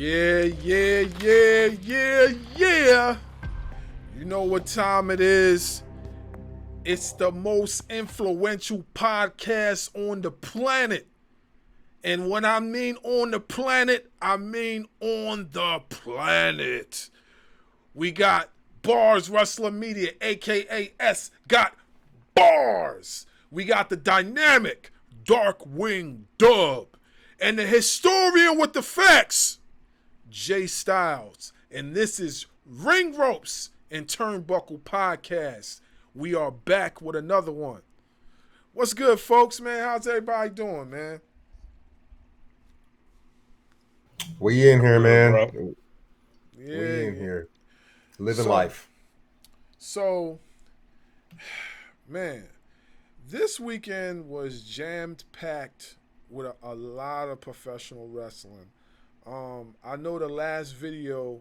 Yeah. You know what time it is? It's the most influential podcast on the planet. And when I mean on the planet, I mean on the planet. We got Bars Wrestling Media, aka S, got bars. We got the dynamic Darkwing Dub. And the historian with the facts, Jay Styles. And this is Ring Ropes and Turnbuckle Podcast. We are back with another one. What's good, folks, man? How's everybody doing, man? We in here, man. Bro. We in here. Living life. So, man, this weekend was jammed-packed with a lot of professional wrestling. I know the last video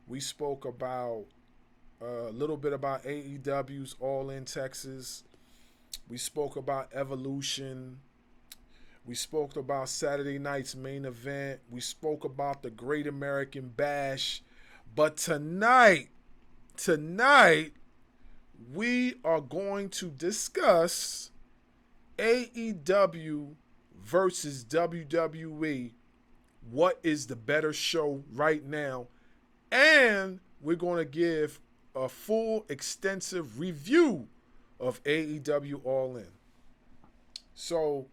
we spoke about a little bit about AEW's All In Texas. We spoke about Evolution. We spoke about Saturday night's main event. We spoke about the Great American Bash. But tonight, we are going to discuss AEW versus WWE. What is the better show right now? And we're going to give a full, extensive review of AEW All In. So,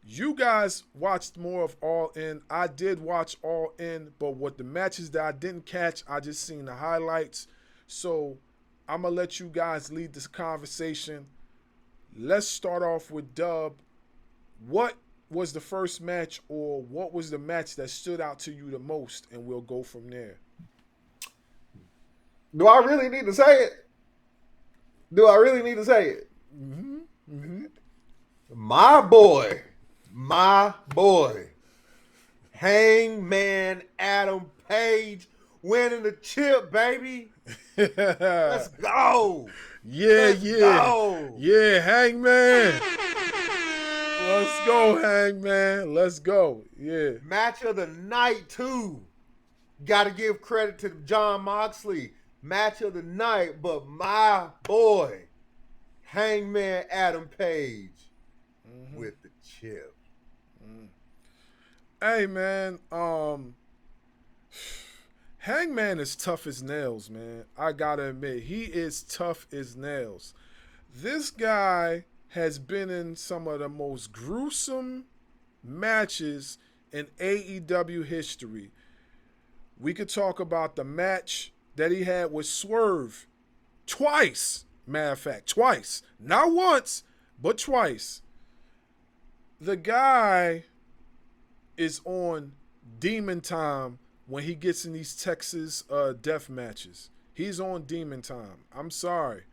you guys watched more of All In. I did watch All In, but what the matches that I didn't catch, I just seen the highlights. So, I'm going to let you guys lead this conversation. Let's start off with Dub. What was the first match, or what was the match that stood out to you the most? And we'll go from there. Do I really need to say it? Mm-hmm. My boy, Hangman Adam Page winning the chip, baby. Let's go. Yeah. Yeah, Hangman. Let's go, Hangman. Let's go. Yeah. Match of the night, too. Got to give credit to John Moxley. Match of the night, but my boy, Hangman Adam Page with the chip. Hey, man. Hangman is tough as nails, man. I gotta admit, he is tough as nails. This guy has been in some of the most gruesome matches in AEW history. We could talk about the match that he had with Swerve twice. Matter of fact, twice. Not once, but twice. The guy is on demon time when he gets in these Texas death matches. He's on demon time. I'm sorry.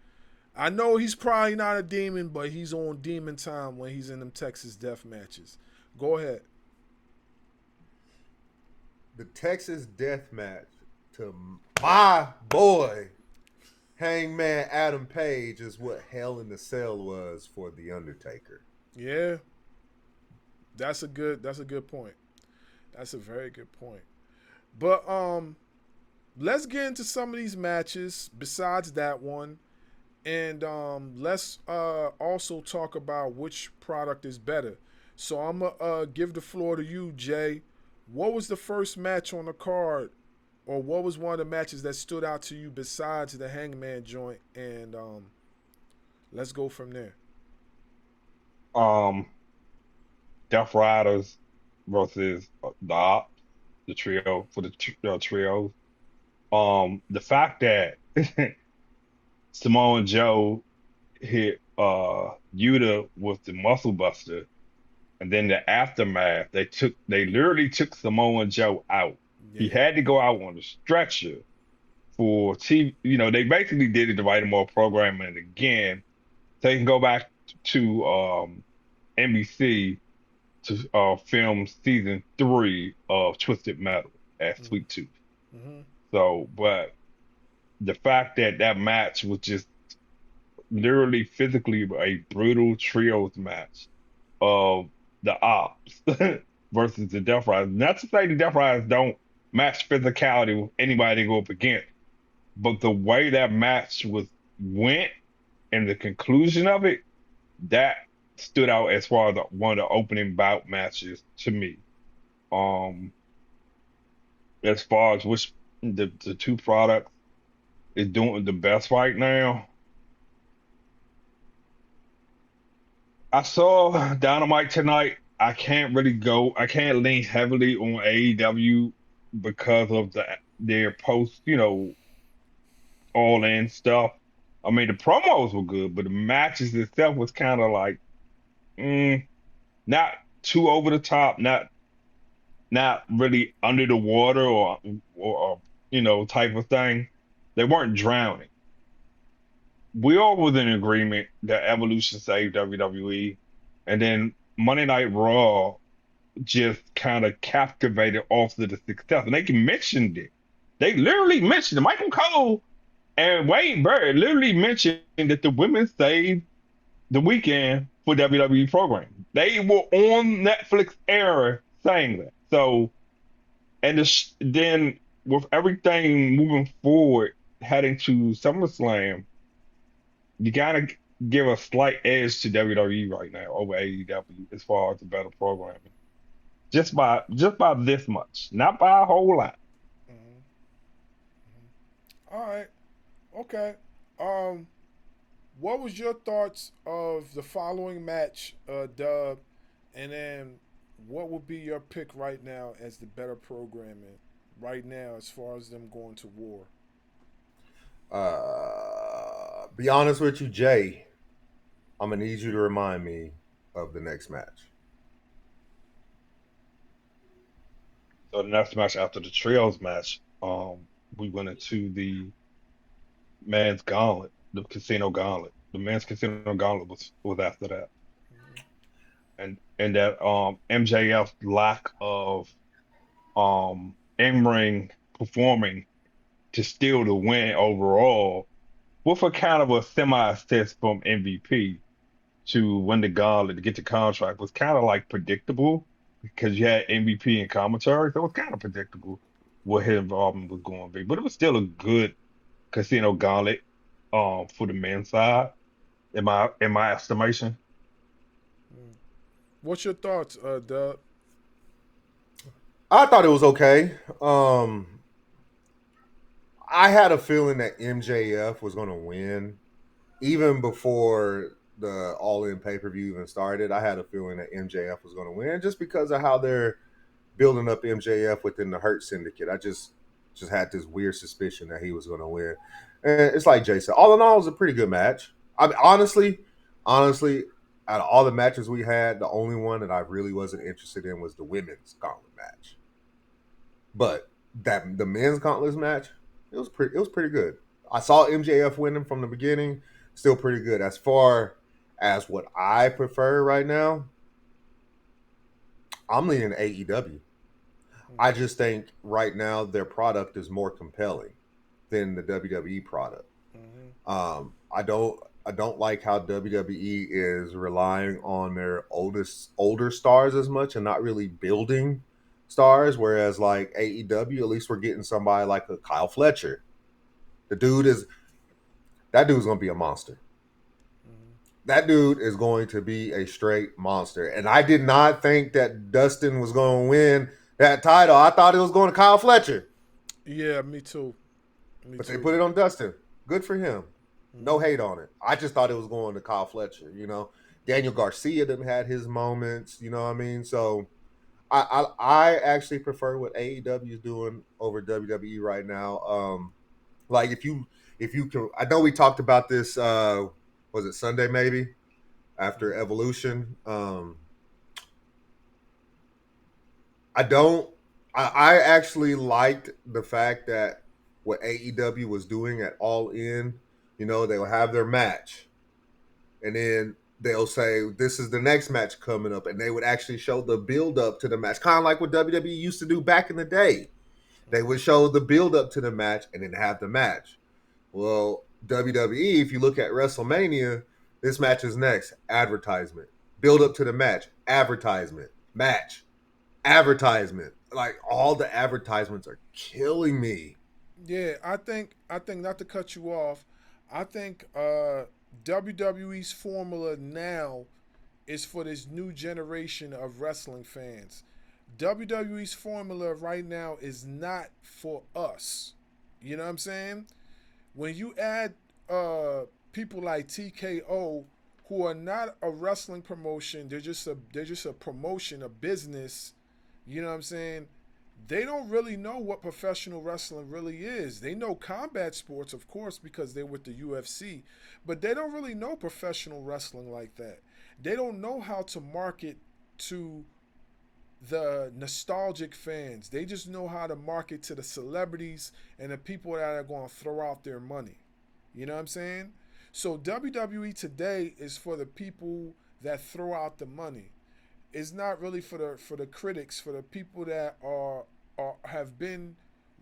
I know he's probably not a demon, but he's on demon time when he's in them Texas death matches. Go ahead. The Texas death match to my boy, Hangman Adam Page, is what Hell in the Cell was for The Undertaker. Yeah. That's a good point. That's a very good point. But let's get into some of these matches besides that one. And let's also talk about which product is better. So I'm going to give the floor to you, Jay. What was the first match on the card, or what was one of the matches that stood out to you besides the Hangman joint? And let's go from there. Death Riders versus the Ops, the trio for the trios. The fact that Samoa Joe hit Yuta with the Muscle Buster, and then the aftermath, they literally took Samoa Joe out. Yeah. He had to go out on a stretcher for TV. You know, they basically did it to write more programming again. So they can go back to NBC to film season 3 of Twisted Metal at Sweet Tooth. Mm-hmm. So, but the fact that match was just literally physically a brutal trios match of the Ops versus the Death Riders. Not to say the Death Riders don't match physicality with anybody they go up against, but the way that match was went and the conclusion of it, that stood out as far as one of the opening bout matches to me. Um, as far as which the two products is doing the best right now, I saw Dynamite tonight. I can't lean heavily on AEW because of their post, all in stuff. I mean, the promos were good, but the matches itself was kind of like, mm, not too over the top, not really under the water or type of thing. They weren't drowning. We all was in agreement that Evolution saved WWE, and then Monday Night Raw just kind of captivated off of the success. And they mentioned it. They literally mentioned it. Michael Cole and Wayne Barrett literally mentioned that the women saved the weekend for WWE program. They were on Netflix era saying that. So, and then with everything moving forward, heading to SummerSlam, you gotta give a slight edge to WWE right now over AEW as far as the better programming. Just by this much, not by a whole lot. Mhm. All right. Okay. Um, what was your thoughts of the following match, Dub? And then what would be your pick right now as the better programming right now as far as them going to war? Be honest with you, Jay. I'm gonna need you to remind me of the next match. So the next match after the trios match, we went into the men's gauntlet, the casino gauntlet. The men's casino gauntlet was after that, and that MJF's lack of in ring performing to steal the win overall, with a kind of a semi assist from MVP to win the gauntlet to get the contract, was kind of like predictable because you had MVP and commentary, so it was kind of predictable what his involvement was going to be. But it was still a good casino gauntlet for the men's side, in my estimation. Mm. What's your thoughts, Dub? I thought it was okay. I had a feeling that MJF was going to win even before the All In pay per view even started. I had a feeling that MJF was going to win just because of how they're building up MJF within the Hurt Syndicate. I just had this weird suspicion that he was going to win. And it's like Jay said, all in all, it was a pretty good match. I mean, honestly, out of all the matches we had, the only one that I really wasn't interested in was the women's gauntlet match. But that the men's gauntlet match, it was pretty good. I saw MJF winning from the beginning, still pretty good. As far as what I prefer right now, I'm leaning AEW. I just think right now their product is more compelling than the WWE product. Mm-hmm. I don't like how WWE is relying on their older stars as much and not really building stars. Whereas like AEW, at least we're getting somebody like a Kyle Fletcher. The dude is that dude's gonna be a monster. Mm-hmm. That dude is going to be a straight monster. And I did not think that Dustin was going to win that title. I thought it was going to Kyle Fletcher, Yeah, me too. Me but they too. put it on Dustin. Good for him. No Mm-hmm. hate on it. I just thought it was going to Kyle Fletcher. Daniel Garcia didn't had his moments. You know what I mean? So I actually prefer what AEW is doing over WWE right now. Like if you can, I know we talked about this. Was it Sunday maybe after Evolution? I don't. I actually liked the fact that what AEW was doing at All In. They'll have their match, and then they'll say this is the next match coming up, and they would actually show the build up to the match, kind of like what WWE used to do back in the day. They would show the build up to the match and then have the match. Well, WWE, if you look at WrestleMania, this match is next. Advertisement. Build up to the match. Advertisement. Match. advertisement. Like all the advertisements are killing me. Yeah, I think not to cut you off. I think WWE's formula now is for this new generation of wrestling fans. WWE's formula right now is not for us. You know what I'm saying? When you add people like TKO who are not a wrestling promotion, they're just a promotion, a business. You know what I'm saying? They don't really know what professional wrestling really is. They know combat sports, of course, because they're with the UFC, but they don't really know professional wrestling like that. They don't know how to market to the nostalgic fans. They just know how to market to the celebrities and the people that are going to throw out their money. You know what I'm saying? So WWE today is for the people that throw out the money. It's not really for the critics, for the people that are have been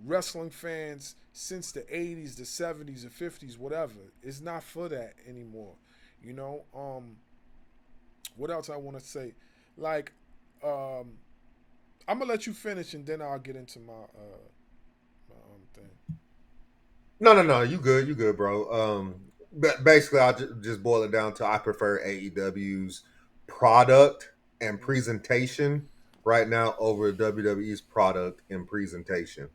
wrestling fans since the 80s, the 70s, the 50s, whatever. It's not for that anymore. You know, what else I want to say? Like, um, I'm gonna let you finish and then I'll get into my thing. No. You good, bro. But basically, I'll just boil it down to I prefer AEW's product and Mm-hmm. presentation right now over WWE's product and presentation.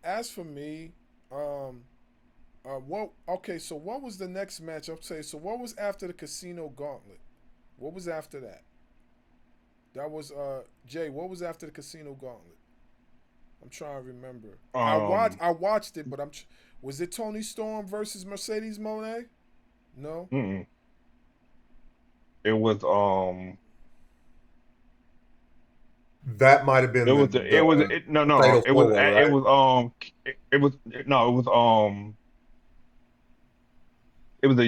As for me, um, what? Okay, so what was the next match? I'll say. So what was after the Casino Gauntlet? What was after that? That was Jay. What was after the Casino Gauntlet? I'm trying to remember. I watched. Um, I watched it, but was it Tony Storm versus Mercedes Moné? No. mm-mm. It was That might have it been was it was the it, no no fatal it four was way, it right? was it was no it was the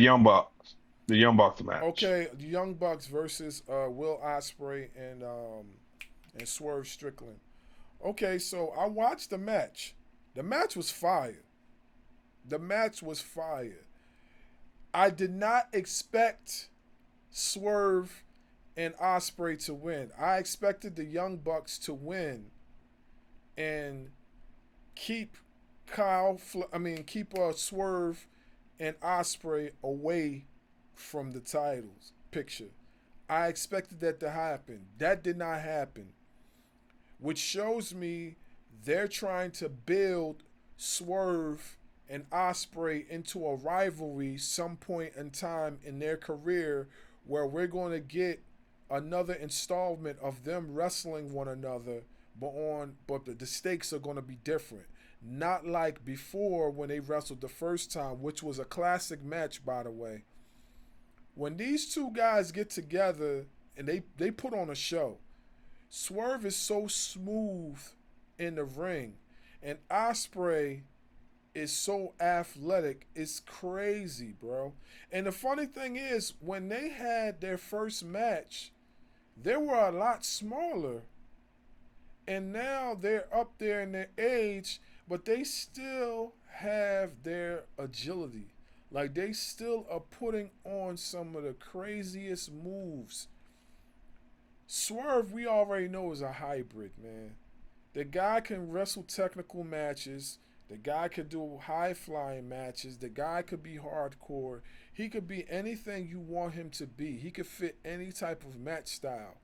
Young Bucks match. Okay, the Young Bucks versus Will Ospreay and Swerve Strickland. Okay, so I watched the match. The match was fire. The match was fire. I did not expect Swerve and Ospreay to win. I expected the Young Bucks to win and keep keep Swerve and Ospreay away from the titles picture. I expected that to happen. That did not happen, which shows me they're trying to build Swerve and Ospreay into a rivalry some point in time in their career where we're going to get another installment of them wrestling one another, but the stakes are going to be different. Not like before when they wrestled the first time, which was a classic match, by the way. When these two guys get together and they put on a show, Swerve is so smooth in the ring, and Osprey is so athletic. It's crazy, bro. And the funny thing is, when they had their first match, they were a lot smaller, and now they're up there in their age, but they still have their agility. Like they still are putting on some of the craziest moves. Swerve, we already know, is a hybrid, man. The guy can wrestle technical matches. The guy could do high flying matches. The guy could be hardcore. He could be anything you want him to be. He could fit any type of match style.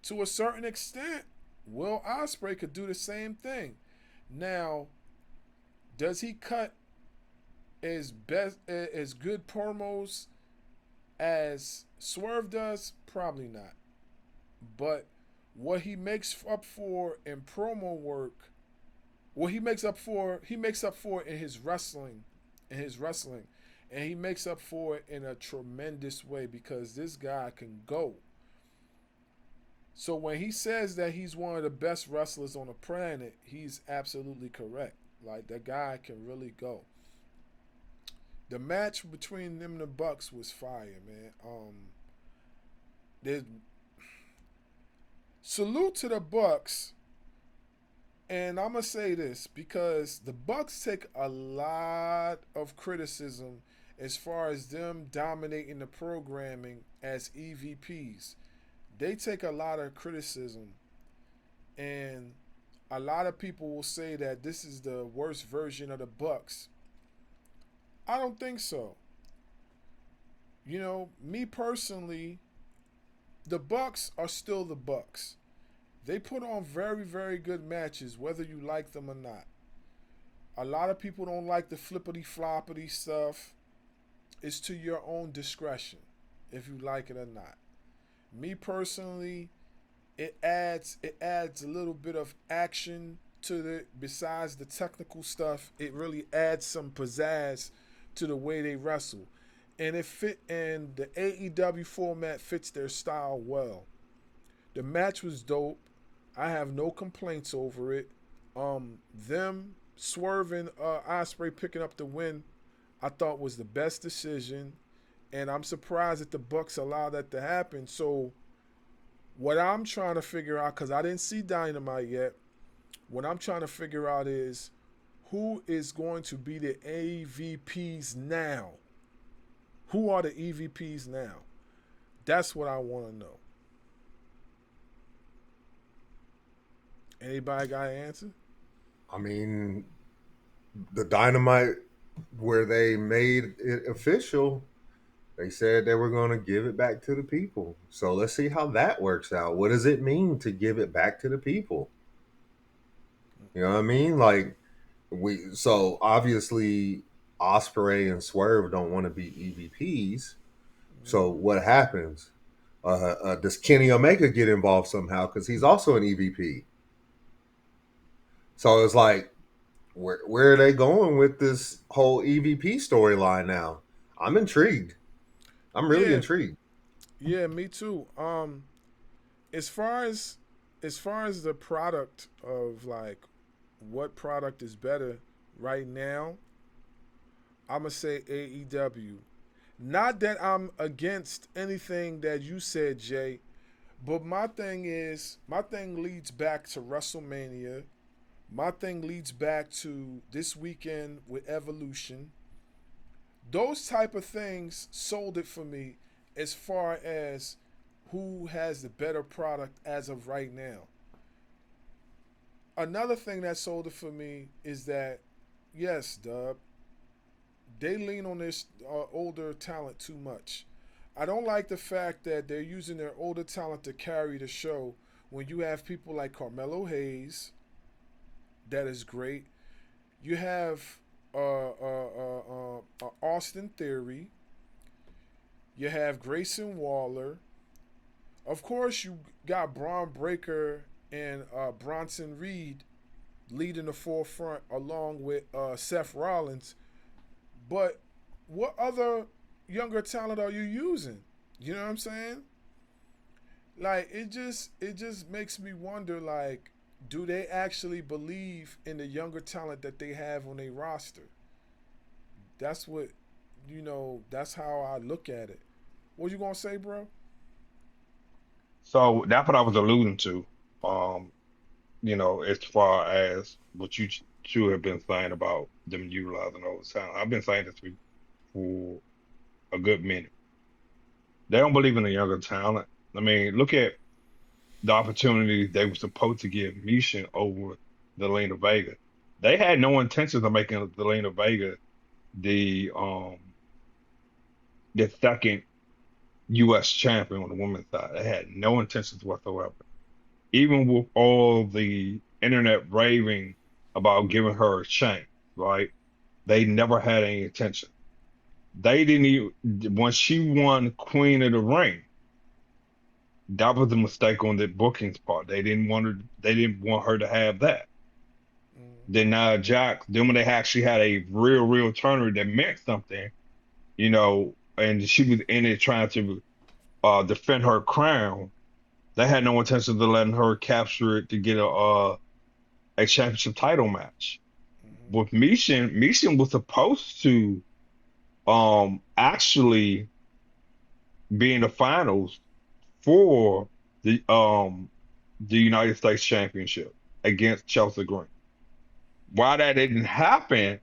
To a certain extent, Will Ospreay could do the same thing. Now, does he cut as good promos as Swerve does? Probably not. But what he makes up for in promo work, what he makes up for in his wrestling, and he makes up for it in a tremendous way because this guy can go. So when he says that he's one of the best wrestlers on the planet, he's absolutely correct. Like that guy can really go. The match between them and the Bucks was fire, man. There's salute to the Bucks, and I'm gonna say this because the Bucks take a lot of criticism as far as them dominating the programming as EVPs. they take a lot of criticism, and a lot of people will say that this is the worst version of the Bucks. I don't think so. Me personally, the Bucks are still the Bucks. They put on very, very good matches, whether you like them or not. A lot of people don't like the flippity floppity stuff. It's to your own discretion if you like it or not. Me personally, it adds a little bit of action to the besides the technical stuff. It really adds some pizzazz to the way they wrestle. And the AEW format fits their style well. The match was dope. I have no complaints over it. Them swerving Osprey picking up the win, I thought was the best decision, and I'm surprised that the Bucks allowed that to happen. So, what I'm trying to figure out, because I didn't see Dynamite yet, what I'm trying to figure out is who is going to be the EVPs now. Who are the EVPs now? That's what I want to know. Anybody got an answer? I mean, the Dynamite where they made it official, they said they were going to give it back to the people. So let's see how that works out. What does it mean to give it back to the people? You know what I mean? Like so obviously Osprey and Swerve don't want to be EVPs. So what happens? Does Kenny Omega get involved somehow? Because he's also an EVP. So it's like, where are they going with this whole EVP storyline now? I'm intrigued. I'm really Yeah, intrigued. yeah, me too. As far as the product of like what product is better right now, I'm gonna say AEW. Not that I'm against anything that you said, Jay, but my thing leads back to WrestleMania. My thing leads back to this weekend with Evolution. Those type of things sold it for me as far as who has the better product as of right now. Another thing that sold it for me is that, yes, Dub, they lean on this older talent too much. I don't like the fact that they're using their older talent to carry the show when you have people like Carmelo Hayes, that is great. You have Austin Theory. You have Grayson Waller. Of course, you got Braun Breaker and Bronson Reed leading the forefront along with Seth Rollins. But what other younger talent are you using? You know what I'm saying? Like it just makes me wonder, like, do they actually believe in the younger talent that they have on their roster? That's what that's how I look at it. What you gonna say, bro? So that's what I was alluding to. Um, as far as what you have been saying about them utilizing all the time. I've been saying this for a good minute. They don't believe in the younger talent. I mean, look at the opportunity they were supposed to give Mishin over Zelina Vega. They had no intentions of making Zelina Vega the the second U.S. champion on the women's side. They had no intentions whatsoever. Even with all the internet raving about giving her a chance, right? They never had any intention. They didn't even when she won Queen of the Ring. That was a mistake on the bookings part. They didn't want her to have that. Mm, Then Jack, then when they actually had a real tournament that meant something, and she was in it trying to defend her crown, they had no intention of letting her capture it to get a championship title match. mm-hmm, With Mishin was supposed to actually be in the finals for the United States Championship against Chelsea Green. Why that didn't happen,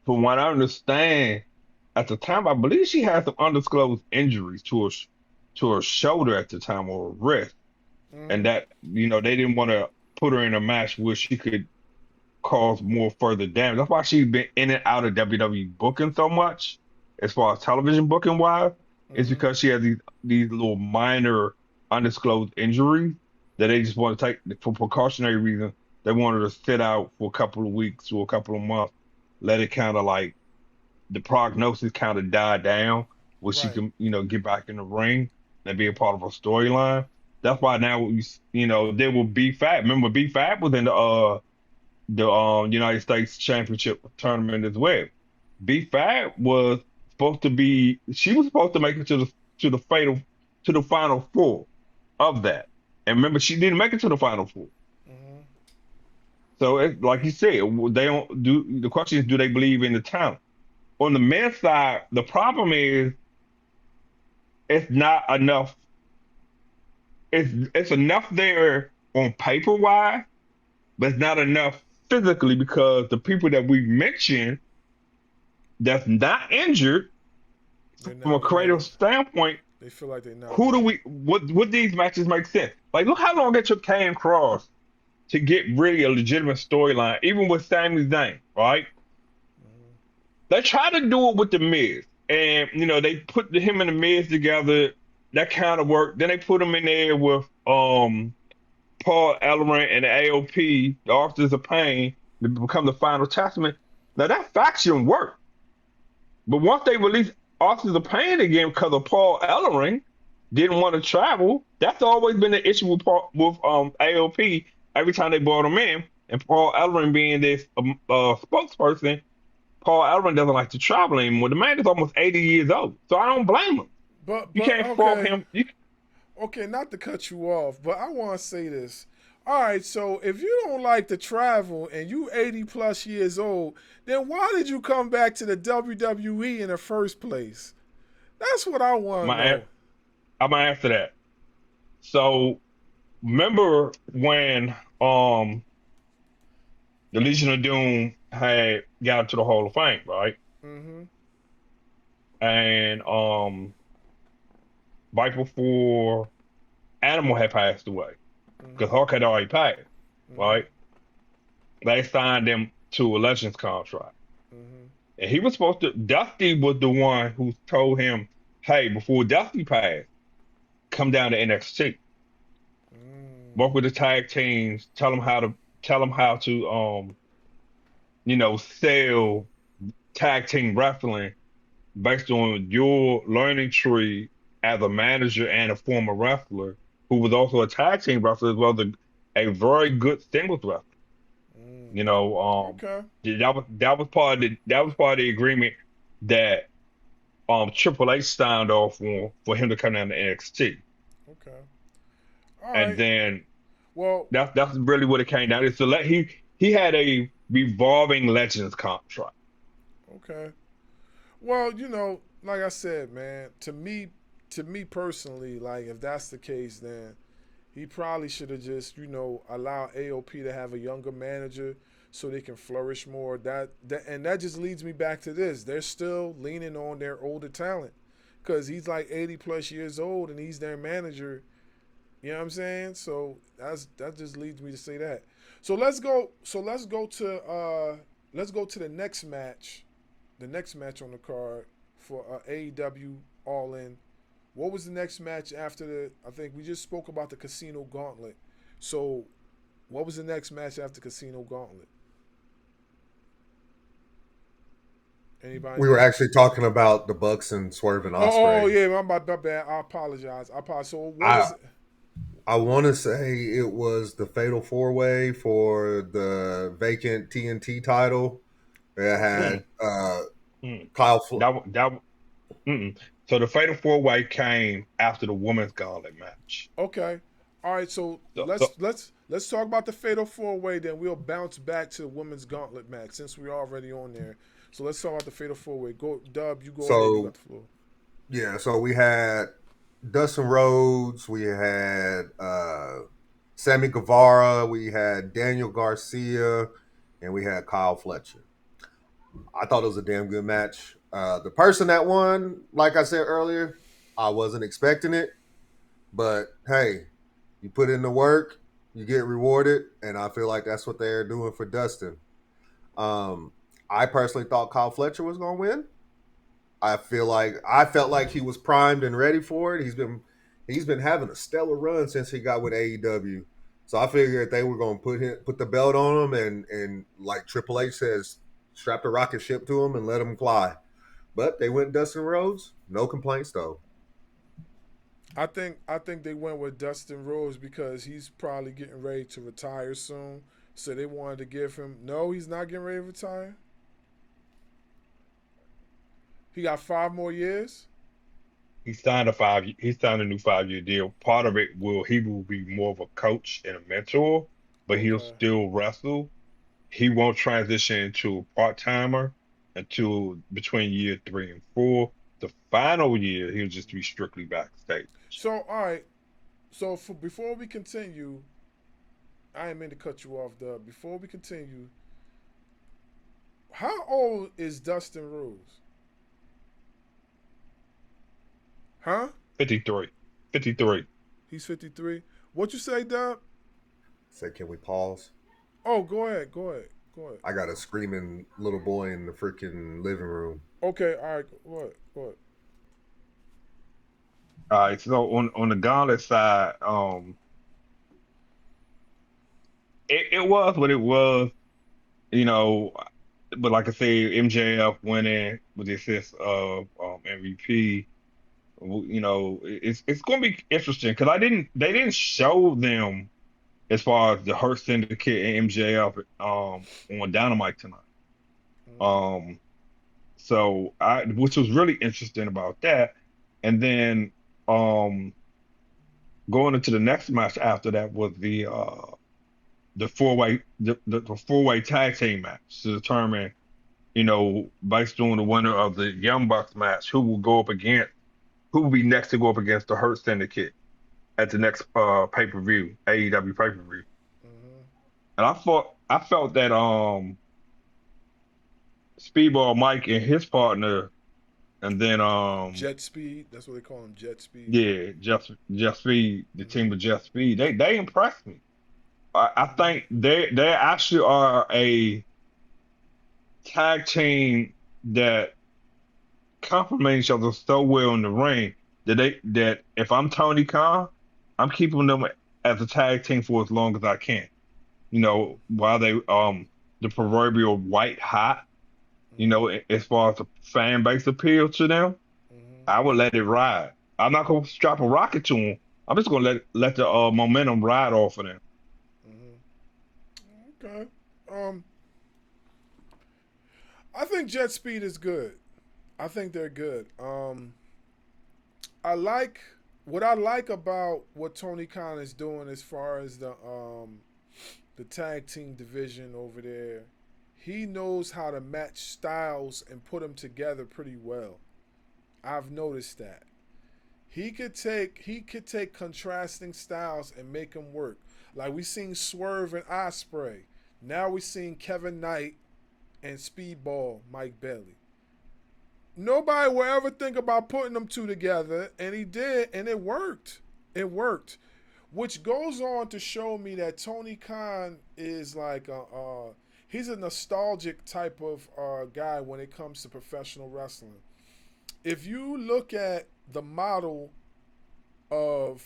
from what I understand, at the time, I believe she had some undisclosed injuries to her, to her shoulder at the time or her wrist, Mm-hmm. and that they didn't want to put her in a match where she could cause more further damage. That's why she's been in and out of WWE booking so much, as far as television booking wise. It's Mm-hmm. because she has these little minor undisclosed injuries that they just want to take for precautionary reasons. They want her to sit out for a couple of weeks or a couple of months, let it kind of like the prognosis kind of die down, where she Right. can get back in the ring and be a part of a storyline. That's why now there will be Fab. Remember, B Fab was in the United States Championship tournament as well. B Fab was supposed to be she was supposed to make it to the final four of that. And remember, she didn't make it to the final four. Mm-hmm. So like you said, they don't do the question is, do they believe in the talent? On the men's side, the problem is it's not enough. It's enough there on paper wise, but it's not enough physically because the people that we mentioned that's not injured They're from a not ready. creative standpoint, They feel like they're not who do ready. we what these matches make sense? Like look how long it took Kane Cross to get really a legitimate storyline, even with Sami Zayn, right? Mm-hmm. They tried to do it with the Miz, and they put him and the Miz together. That kind of worked. Then they put him in there with Paul Ellering and the AOP, the Authors of Pain, to become the Final Testament. Now that faction worked, but once they released Authors of Pain again because of Paul Ellering didn't want to travel, that's always been the issue with AOP. Every time they brought him in, and Paul Ellering being this spokesperson, Paul Ellering doesn't like to travel anymore. The man is almost 80 years old, so I don't blame him. You But can't fault okay, him. okay, not to cut you off, but I want to say this. All right, so if you don't like to travel and you 80 plus years old, then why did you come back to the WWE in the first place? That's what I want to My, know. I'm gonna answer that. So remember when the Legion of Doom had got into the Hall of Fame, right? Mm-hmm. And right before Animal had passed away, because Mm-hmm. Hawk had already passed, Mm-hmm. right? They signed him to a Legends contract. Mm-hmm. And he was supposed to, Dusty was the one who told him, hey, before Dusty passed, come down to NXT. Work with the tag teams, tell them how to sell tag team wrestling based on your learning tree as a manager and a former wrestler who was also a tag team wrestler as well as a very good singles wrestler. Mm. You know, Okay. that was part of the agreement that Triple H signed off on for him to come down to NXT. Okay. All And right. then Well, that's really what it came down to. So he had a revolving Legends contract. okay. Well, like I said, man, to me personally, like if that's the case, then he probably should have just, allowed AOP to have a younger manager so they can flourish more. And that just leads me back to this. They're still leaning on their older talent because he's like 80 plus years old and he's their manager. You know what I'm saying? So that just leads me to say that. So let's go. So let's go to the next match. The next match on the card for AEW All In. What was the next match after the? I think we just spoke about the Casino Gauntlet. So, what was the next match after Casino Gauntlet? Anybody We were know? actually talking about the Bucks and Swerve and Oh, Osprey. yeah, my bad. I apologize. So, what I was? I want to say it was the Fatal Four Way for the vacant TNT title. It Okay, had Mm, mm. Kyle. That mm-mm. So the Fatal Four Way came after the Women's Gauntlet match. okay, all right. So So let's talk about the Fatal Four Way. Then we'll bounce back to the Women's Gauntlet match since we're already on there. So let's talk about the Fatal Four Way. Go, Dub. You go ahead. You got So the floor. yeah, so we had Dustin Rhodes, we had Sammy Guevara, we had Daniel Garcia, and we had Kyle Fletcher. I thought it was a damn good match. The person that won, like I said earlier, I wasn't expecting it. But hey, you put in the work, you get rewarded, and I feel like that's what they're doing for Dustin. Um, I personally thought Kyle Fletcher was going to win. I felt like he was primed and ready for it. He's been having a stellar run since he got with AEW. So I figured they were going to put the belt on him and like Triple H says, strap the rocket ship to him and let him fly. But they went Dustin Rhodes. No complaints though. I think they went with Dustin Rhodes because he's probably getting ready to retire soon. So they wanted to give him. No, he's not getting ready to retire. He got 5 more years. He signed a new 5 year deal. Part of it he will be more of a coach and a mentor, but he'll Okay. still wrestle. He won't transition into a part timer until between year 3 and 4. The final year, he'll just be strictly backstage. So all right. So before we continue, I didn't mean to cut you off, Dub. Before we continue, how old is Dustin Rhodes? Huh? 53. 53. He's 53. What you say, Dub? Say, can we pause? Oh, go ahead. Go ahead. Go ahead. I got a screaming little boy in the freaking living room. Okay. All right. Go ahead. Go ahead. All right, so on the Gauntlet side, it was what it was, you know. But like I say, MJF winning with the assist of MVP, it's going to be interesting because they didn't show them as far as the Hurt Syndicate and MJF on Dynamite tonight. Mm-hmm. Um, which was really interesting about that, and then um going into the next match after that was the 4-way tag team match to determine, based on the winner of the Young Bucks match, who will be next to go up against the Hurt Syndicate at the next pay-per-view, AEW pay-per-view. Mm-hmm. And I felt that Speedball Mike and his partner, and then Jet Speed. That's what they call him. Jet Speed. yeah, Jeff Speed, the Mm-hmm. team of Jeff Speed, they impressed me. I Mm-hmm. think they actually are a tag team that complement each other so well in the ring that if I'm Tony Khan, I'm keeping them as a tag team for as long as I can. While they the proverbial white hot, Mm-hmm. as far as the fan base appeal to them, Mm-hmm. I would let it ride. I'm not gonna strap a rocket to them. I'm just gonna let the momentum ride off of them. Mm-hmm. Okay. Um, I think Jet Speed is good. I think they're good. I like what I like about what Tony Khan is doing as far as the tag team division over there. He knows how to match styles and put them together pretty well. I've noticed that. He could take contrasting styles and make them work. Like we seen Swerve and Osprey. Now we seen Kevin Knight and Speedball Mike Bailey. Nobody will ever think about putting them two together, and he did, and it worked. It worked, which goes on to show me that Tony Khan is like he's a nostalgic type of guy when it comes to professional wrestling. If you look at the model of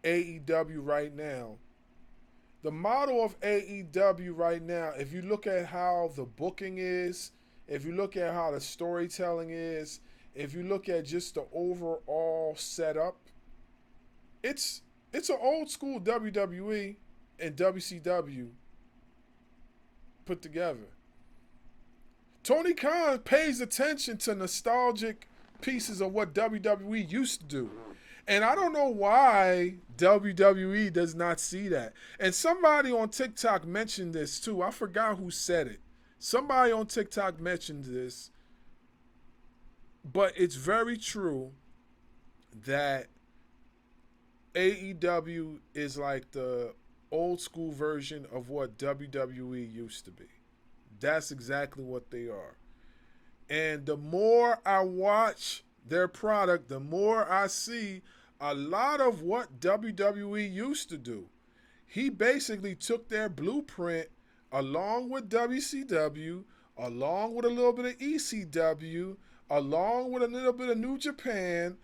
AEW right now, the model of AEW right now, if you look at how the booking is, if you look at how the storytelling is, if you look at just the overall setup, it's it's an old school WWE and WCW put together. Tony Khan pays attention to nostalgic pieces of what WWE used to do. And I don't know why WWE does not see that. And somebody on TikTok mentioned this too. I forgot who said it. Somebody on TikTok mentioned this, but it's very true that AEW is like the old school version of what WWE used to be. That's exactly what they are. And the more I watch their product, the more I see a lot of what WWE used to do. He basically took their blueprint along with WCW, along with a little bit of ECW, along with a little bit of New Japan,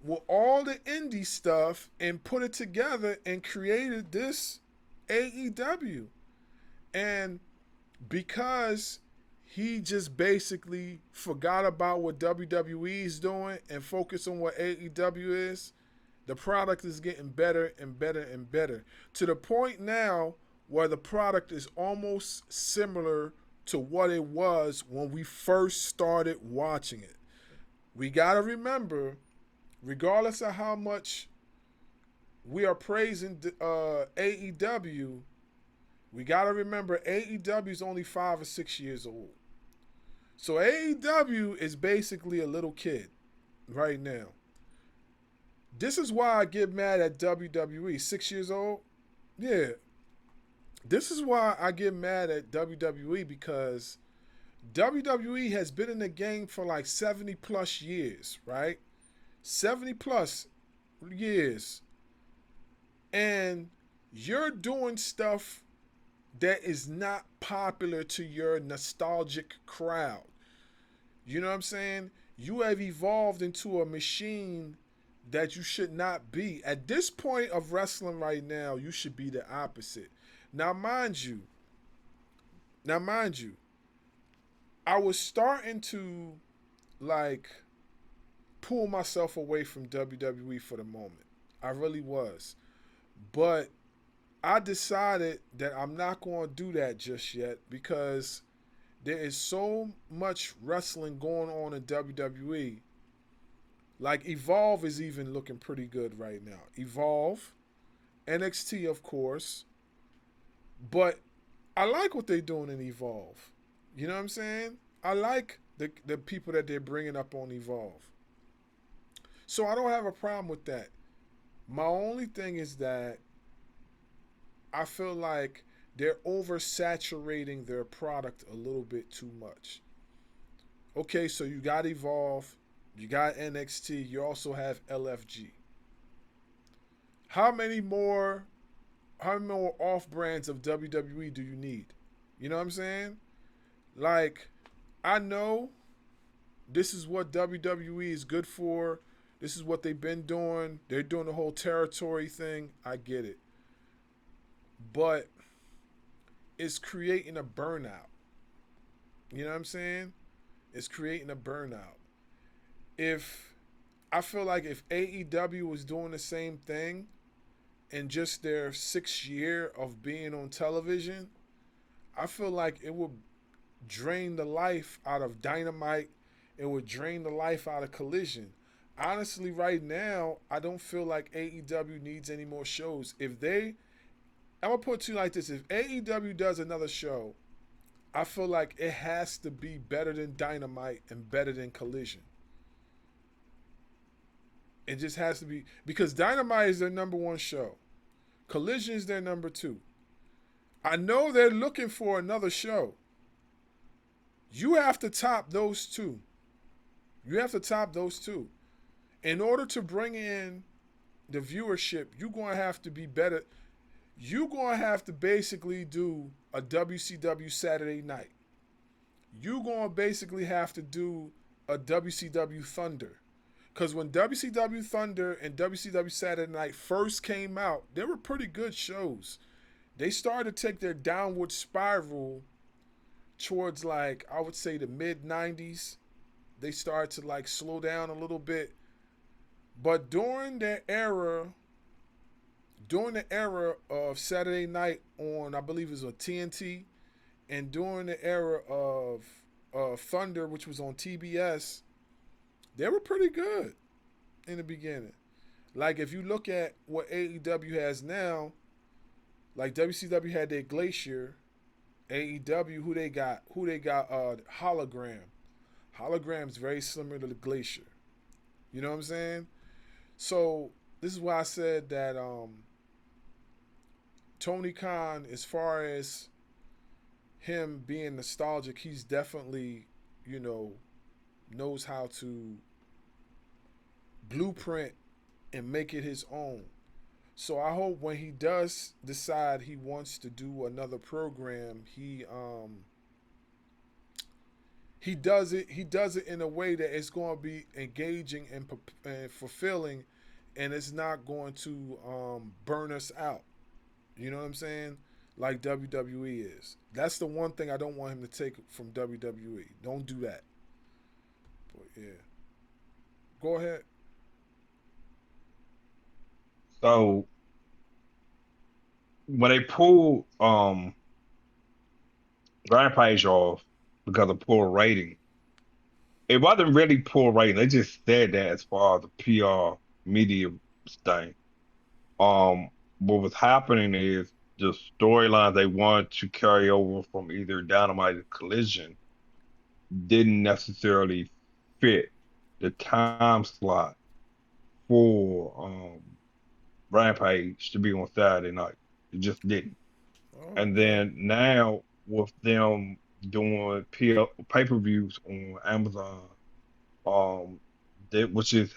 with all the indie stuff, and put it together and created this AEW. And because he just basically forgot about what WWE is doing and focused on what AEW is, the product is getting better and better and better to the point now where the product is almost similar to what it was when we first started watching it. We got to remember, regardless of how much we are praising AEW, we got to remember AEW is only 5 or 6 years old. So AEW is basically a little kid right now. This is why I get mad at WWE. 6 years old? Yeah. This is why I get mad at WWE because WWE has been in the game for like 70 plus years, right? 70 plus years. And you're doing stuff that is not popular to your nostalgic crowd. You know what I'm saying? You have evolved into a machine that you should not be. At this point of wrestling right now, you should be the opposite. Now, mind you, I was starting to like pull myself away from WWE for the moment. I really was. But I decided that I'm not going to do that just yet because there is so much wrestling going on in WWE. Like Evolve is even looking pretty good right now. Evolve, NXT, of course. But I like what they're doing in Evolve. You know what I'm saying? I like the people that they're bringing up on Evolve. So I don't have a problem with that. My only thing is that I feel like they're oversaturating their product a little bit too much. Okay, so you got Evolve, you got NXT, you also have LFG. How many more off brands of WWE do you need? You know what I'm saying? Like, I know this is what WWE is good for. This is what they've been doing. They're doing the whole territory thing. I get it. But it's creating a burnout. You know what I'm saying? It's creating a burnout. If I feel like if AEW was doing the same thing in just their 6th year of being on television, I feel like it would drain the life out of Dynamite. It would drain the life out of Collision. Honestly, right now, I don't feel like AEW needs any more shows. I'm going to put it to you like this. If AEW does another show, I feel like it has to be better than Dynamite and better than Collision. It just has to be. Because Dynamite is their number one show. Collision is their number 2. I know they're looking for another show. You have to top those two. You have to top those two. In order to bring in the viewership, you're going to have to be better. You're going to have to basically do a WCW Saturday night. You're going to basically have to do a WCW Thunder. Because when WCW Thunder and WCW Saturday Night first came out, they were pretty good shows. They started to take their downward spiral towards, like, I would say the mid 90s. They started to like slow down a little bit. But during the era of Saturday night on, I believe it was on TNT, and during the era of Thunder, which was on TBS, they were pretty good in the beginning. Like if you look at what AEW has now, like WCW had their Glacier, AEW who they got Hologram. Hologram's very similar to the Glacier. You know what I'm saying? So this is why I said that Tony Khan, as far as him being nostalgic, he's definitely, knows how to blueprint and make it his own. So I hope when he does decide he wants to do another program, he does it. He does it in a way that it's going to be engaging and fulfilling, and it's not going to burn us out. You know what I'm saying? Like WWE is. That's the one thing I don't want him to take from WWE. Don't do that. But yeah, go ahead. So when they pulled Rampage off because of poor rating, it wasn't really poor rating. They just said that as far as the PR media thing. Um, what was happening is the storylines they wanted to carry over from either Dynamite or Collision didn't necessarily fit the time slot for Rampage to be on Saturday night. It just didn't. Oh, And okay. then now with them doing pay-per-views on Amazon, um, which is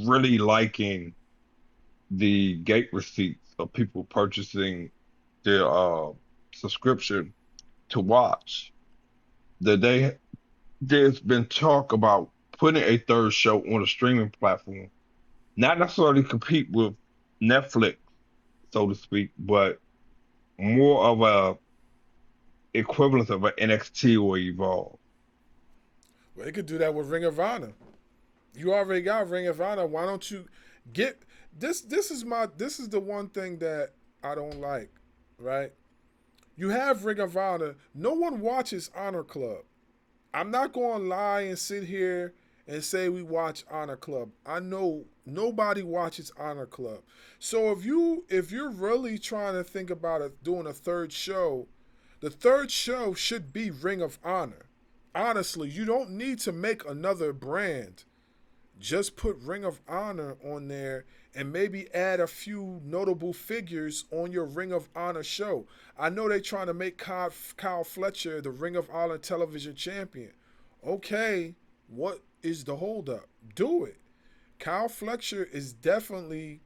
really liking the gate receipts of people purchasing their subscription to watch. That there's been talk about putting a third show on a streaming platform, not necessarily compete with Netflix, so to speak, but more of a equivalent of an NXT or Evolve. Well, they could do that with Ring of Honor. You already got Ring of Honor. Why don't you get this? This is the one thing that I don't like. Right? You have Ring of Honor. No one watches Honor Club. I'm not going to lie and sit here and say we watch Honor Club. I know nobody watches Honor Club. So if you're really trying to think about doing a third show, the third show should be Ring of Honor. Honestly, you don't need to make another brand. Just put Ring of Honor on there and maybe add a few notable figures on your Ring of Honor show. I know they're trying to make Kyle Fletcher the Ring of Honor television champion. Okay, what is the holdup? Do it. Kyle Fletcher is definitely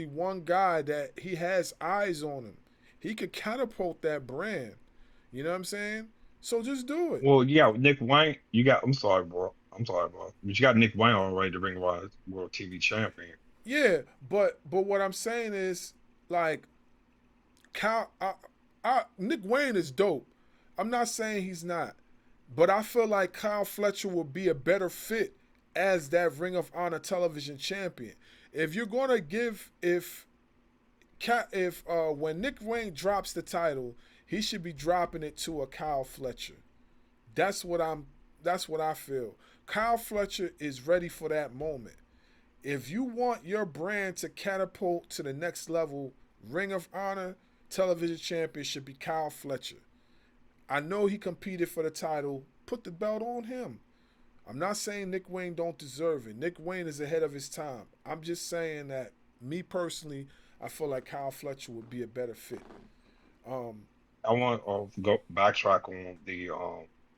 one guy that he has eyes on him. He could catapult that brand. You know what I'm saying? So just do it. Well, yeah, Nick Wayne, you got, I'm sorry, bro. I'm sorry, bro. But you got Nick Wayne already, the Ring of Honor World TV Champion. Yeah, but what I'm saying is like Kyle, Nick Wayne is dope. I'm not saying he's not, but I feel like Kyle Fletcher will be a better fit as that Ring of Honor television champion. If you're gonna give if when Nick Wayne drops the title, he should be dropping it to a Kyle Fletcher. That's what I'm. That's what I feel. Kyle Fletcher is ready for that moment. If you want your brand to catapult to the next level, Ring of Honor television champion should be Kyle Fletcher. I know he competed for the title. Put the belt on him. I'm not saying Nick Wayne don't deserve it. Nick Wayne is ahead of his time. I'm just saying that me personally, I feel like Kyle Fletcher would be a better fit. Um, I want to go backtrack on the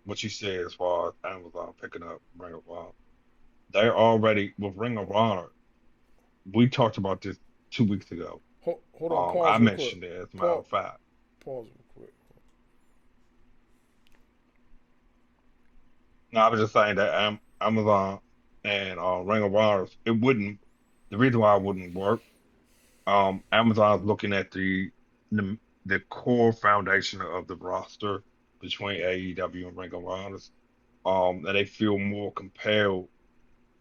what you said as far as Amazon picking up Ring of Honor. They're already with Ring of Honor. We talked about this 2 weeks ago. hold on, I pause real quick. mentioned it as a matter Pause, of fact. pause real quick. No, I was just saying that Amazon and Ring of Honor, it wouldn't. The reason why it wouldn't work, Amazon's looking at the the core foundation of the roster between AEW and Ring of Honor, and they feel more compelled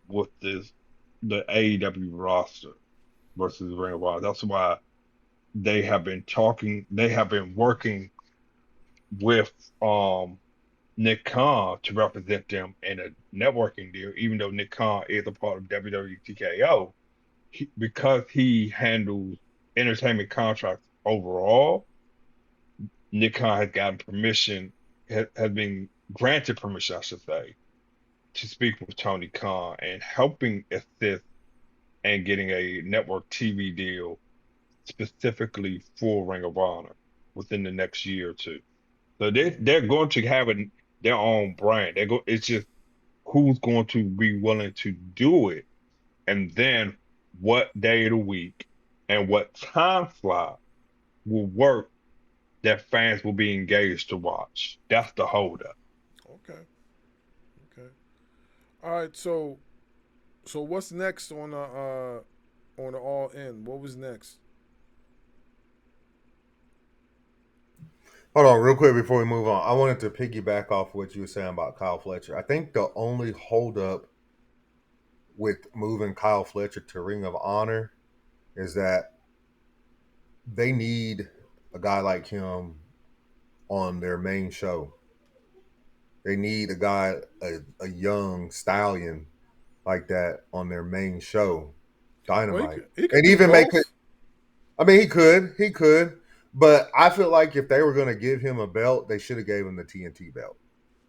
with the AEW roster versus Ring of Honor. That's why they have been talking. They have been working with Nick Khan to represent them in a networking deal, even though Nick Khan is a part of WWE TKO, because he handles entertainment contracts overall. Nick Khan has gotten permission, has been granted permission, I should say, to speak with Tony Khan and helping assist and getting a network TV deal specifically for Ring of Honor within the next year or two. So they're going to have their own brand. It's just who's going to be willing to do it, and then what day of the week and what time slot will work that fans will be engaged to watch. That's the holdup. Okay. Okay. All right. So what's next on the All In? What was next? Hold on, real quick before we move on. I wanted to piggyback off what you were saying about Kyle Fletcher. I think the only holdup with moving Kyle Fletcher to Ring of Honor is that they need a guy like him on their main show. They need a guy, a young stallion like that on their main show, Well, Dynamite, he could and do even make it. both. I mean, he could, but I feel like if they were going to give him a belt, they should have gave him the TNT belt.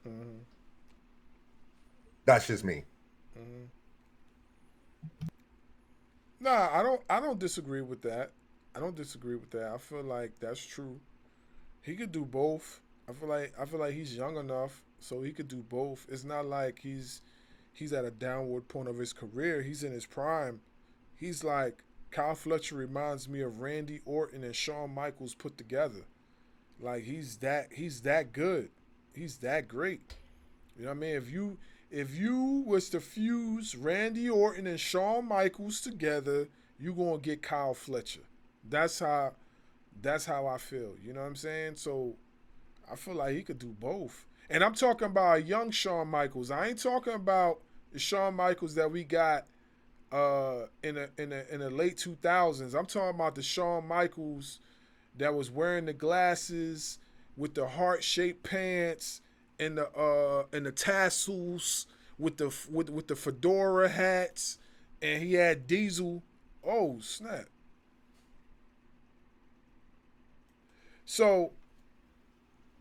Mm-hmm. That's just me. Mm-hmm. Nah, I don't disagree with that. I don't disagree with that. I feel like that's true. He could do both. I feel like he's young enough so he could do both. It's not like he's at a downward point of his career. He's in his prime. He's like Kyle Fletcher reminds me of Randy Orton and Shawn Michaels put together. Like he's that good. He's that great. You know what I mean? If you was to fuse Randy Orton and Shawn Michaels together, you gonna get Kyle Fletcher. That's how that's how I feel. You know what I'm saying? So I feel like he could do both. And I'm talking about a young Shawn Michaels. I ain't talking about the Shawn Michaels that we got in the late 2000s. I'm talking about the Shawn Michaels that was wearing the glasses with the heart-shaped pants and the tassels with the fedora hats, and he had Diesel. Oh snap! So,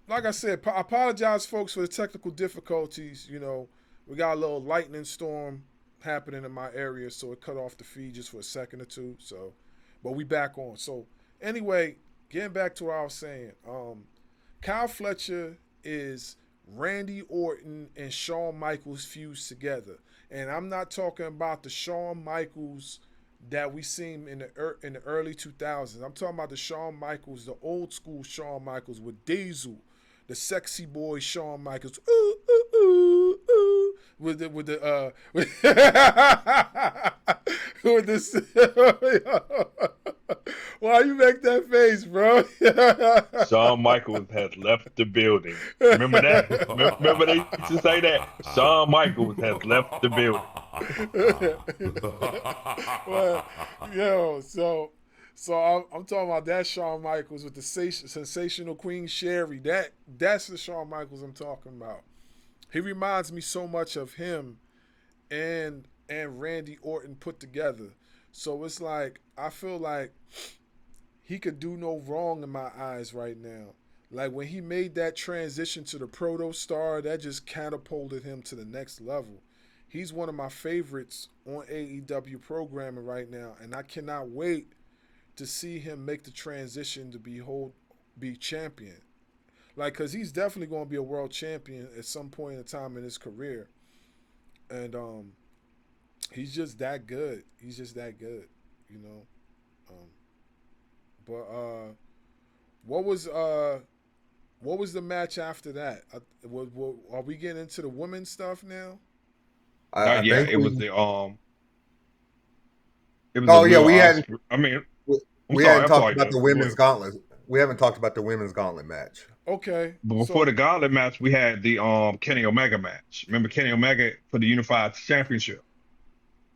like I said, I apologize, folks, for the technical difficulties. You know, we got a little lightning storm happening in my area, so it cut off the feed just for a second or two. So, but we back on. So, anyway, getting back to what I was saying, Kyle Fletcher is Randy Orton and Shawn Michaels fused together, and I'm not talking about the Shawn Michaels that we seen in the early 2000s. I'm talking about the Shawn Michaels, the old school Shawn Michaels with Diesel, the sexy boy Shawn Michaels, ooh ooh ooh ooh, with with this. Why you make that face, bro? Shawn Michaels has left the building. Remember that? Remember they used to say that? Shawn Michaels has left the building. Well, yo, so I'm talking about that Shawn Michaels with the sensational Queen Sherry. That's the Shawn Michaels I'm talking about. He reminds me so much of him and Randy Orton put together. So it's like I feel like he could do no wrong in my eyes right now. Like when he made that transition to the Proto Star, that just catapulted him to the next level. He's one of my favorites on AEW programming right now, and I cannot wait to see him make the transition to be champion. Like, cause he's definitely going to be a world champion at some point in time in his career, and he's just that good. He's just that good, you know. Um, but what was the match after that? Are we getting into the women's stuff now? I Not yet. think It was we. the Oh yeah, Will we hadn't Ospreay. I mean, I'm we hadn't sorry. I'm talked sorry. about the Go women's ahead. gauntlet. We haven't talked about the women's gauntlet match. Okay, But before so the Gauntlet match, we had the Kenny Omega match. Remember Kenny Omega for the Unified Championship?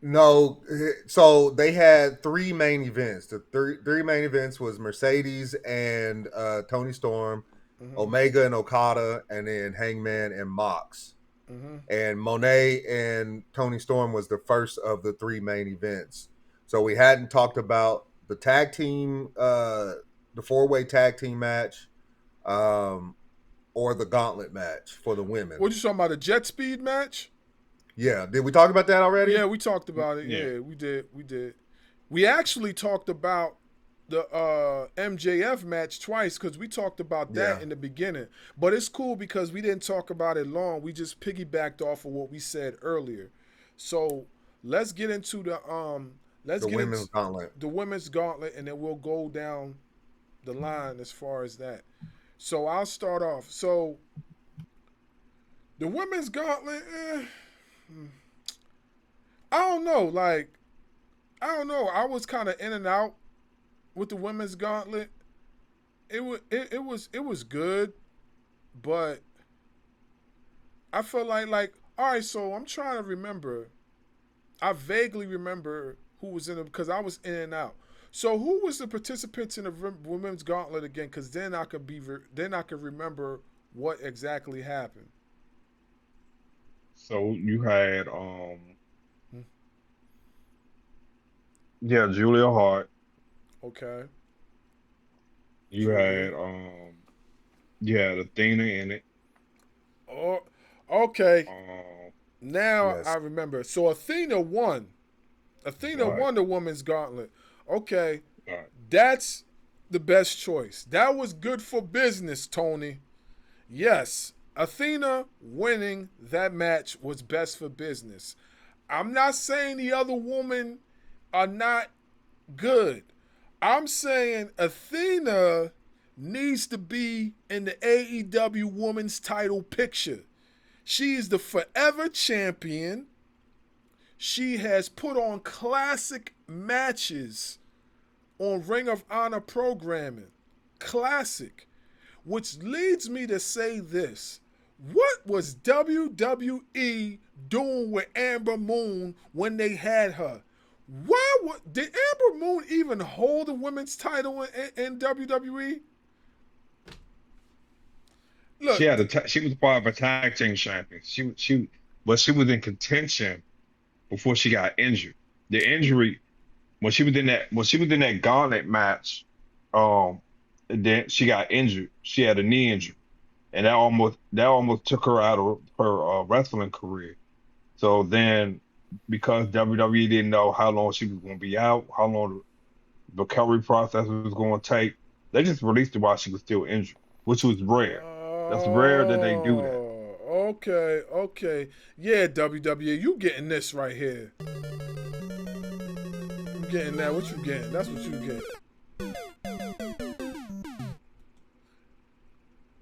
No, so they had three main events. The three main events was Mercedes and Tony Storm, mm-hmm, Omega and Okada, and then Hangman and Mox. mm-hmm. And Monet and Tony Storm was the first of the three main events. So we hadn't talked about the tag team, the four-way tag team match, um, or the gauntlet match for the women. What you talking about? A jet speed match? Yeah, did we talk about that already? Yeah, we talked about it. Yeah. Yeah, we did. We did. We actually talked about the MJF match twice because we talked about that Yeah. in the beginning. But it's cool because we didn't talk about it long. We just piggybacked off of what we said earlier. So let's get into Let's The get women's into gauntlet. the women's gauntlet, and then we'll go down the line as far as that. So I'll start off. So the women's gauntlet, I don't know. Like, I don't know. I was kind of in and out with the women's gauntlet. It was good, but I felt like all right. So I'm trying to remember. I vaguely remember who was in it because I was in and out. So who was the participants in the women's gauntlet again? Because then then I could remember what exactly happened. So you had Hmm. yeah, Julia Hart. Okay, You Julia. had you had Athena in it. Oh, okay. Um, Now I Yes. remember. So Athena won. Athena right, won the women's gauntlet. Okay, right. that's the best choice. That was good for business, Tony. Yes, Athena winning that match was best for business. I'm not saying the other women are not good. I'm saying Athena needs to be in the AEW women's title picture. She is the forever champion. She has put on classic matches on Ring of Honor programming. Classic. Which leads me to say this. What was WWE doing with Amber Moon when they had her? Did Amber Moon even hold the women's title in WWE? She Look, had she was part of a tag team champion. But she was in contention before she got injured. The injury when she was in that gauntlet match, um, then she got injured. She had a knee injury, and that almost took her out of her wrestling career. So then, because WWE didn't know how long she was going to be out, how long the recovery process was going to take, they just released her while she was still injured, which was rare. That's rare that they do that. okay, okay. Yeah, WWE, you getting this right here. You getting that. What you getting? That's what you get.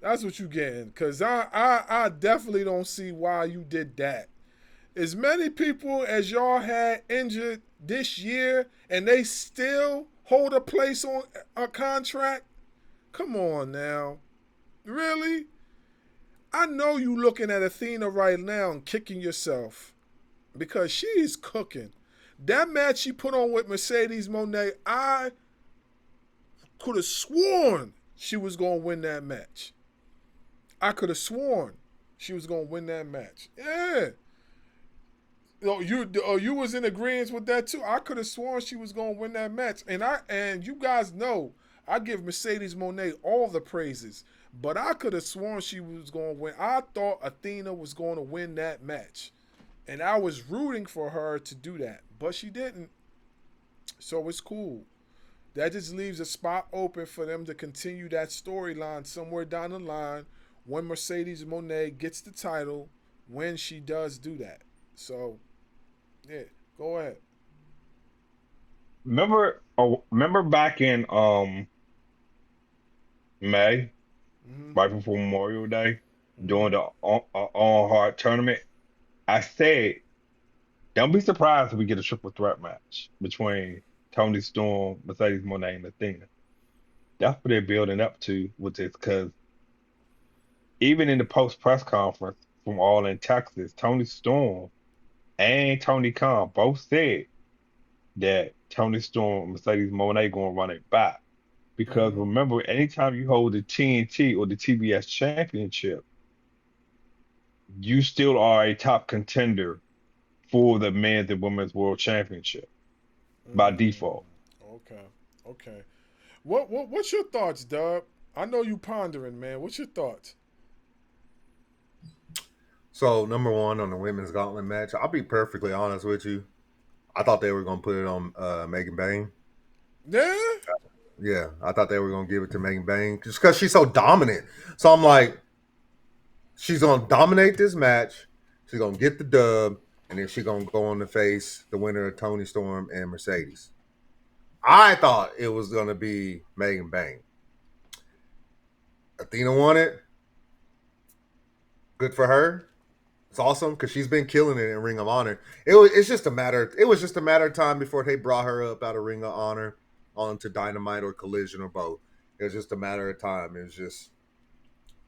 That's what you getting. Cause I definitely don't see why you did that. As many people as y'all had injured this year and they still hold a place on a contract? Come on now. Really? I know you looking at Athena right now and kicking yourself because she's cooking. That match she put on with Mercedes Monet, I could have sworn she was going to win that match. I could have sworn she was going to win that match. Yeah. You was in agreement with that too. I could have sworn she was going to win that match, and you guys know I give Mercedes Monet all the praises, but I could have sworn she was going to win. I thought Athena was going to win that match, and I was rooting for her to do that, but she didn't. So it's cool. That just leaves a spot open for them to continue that storyline somewhere down the line when Mercedes Monet gets the title when she does do that. So yeah, go ahead. Remember back in May, Mm-hmm. right before Memorial Day, Mm-hmm. during the on Hard tournament, I said, don't be surprised if we get a triple threat match between Tony Storm, Mercedes Moné, and Athena. That's what they're building up to with this, because even in the post press conference from All In Texas, Tony Storm and Tony Khan both said that Tony Storm and Mercedes Moné going to run it back. Because Mm-hmm. remember, anytime you hold the TNT or the TBS championship, you still are a top contender for the men's and women's world championship by default. Okay. Okay. What's your thoughts, Dub? I know you pondering, man. What's your thoughts? So number one on the women's gauntlet match, I'll be perfectly honest with you. I thought they were gonna put it on Megan Bain. Yeah. Yeah, I thought they were gonna give it to Megan Bain just because she's so dominant. So I'm like, she's gonna dominate this match. She's gonna get the dub. and then she gonna go on to face the winner of Tony Storm and Mercedes. I thought it was gonna be Megan Bang. Athena won it. Good for her. It's awesome because she's been killing it in Ring of Honor. It's just a matter. It was just a matter of time before they brought her up out of Ring of Honor onto Dynamite or Collision or both. It was just a matter of time. It was just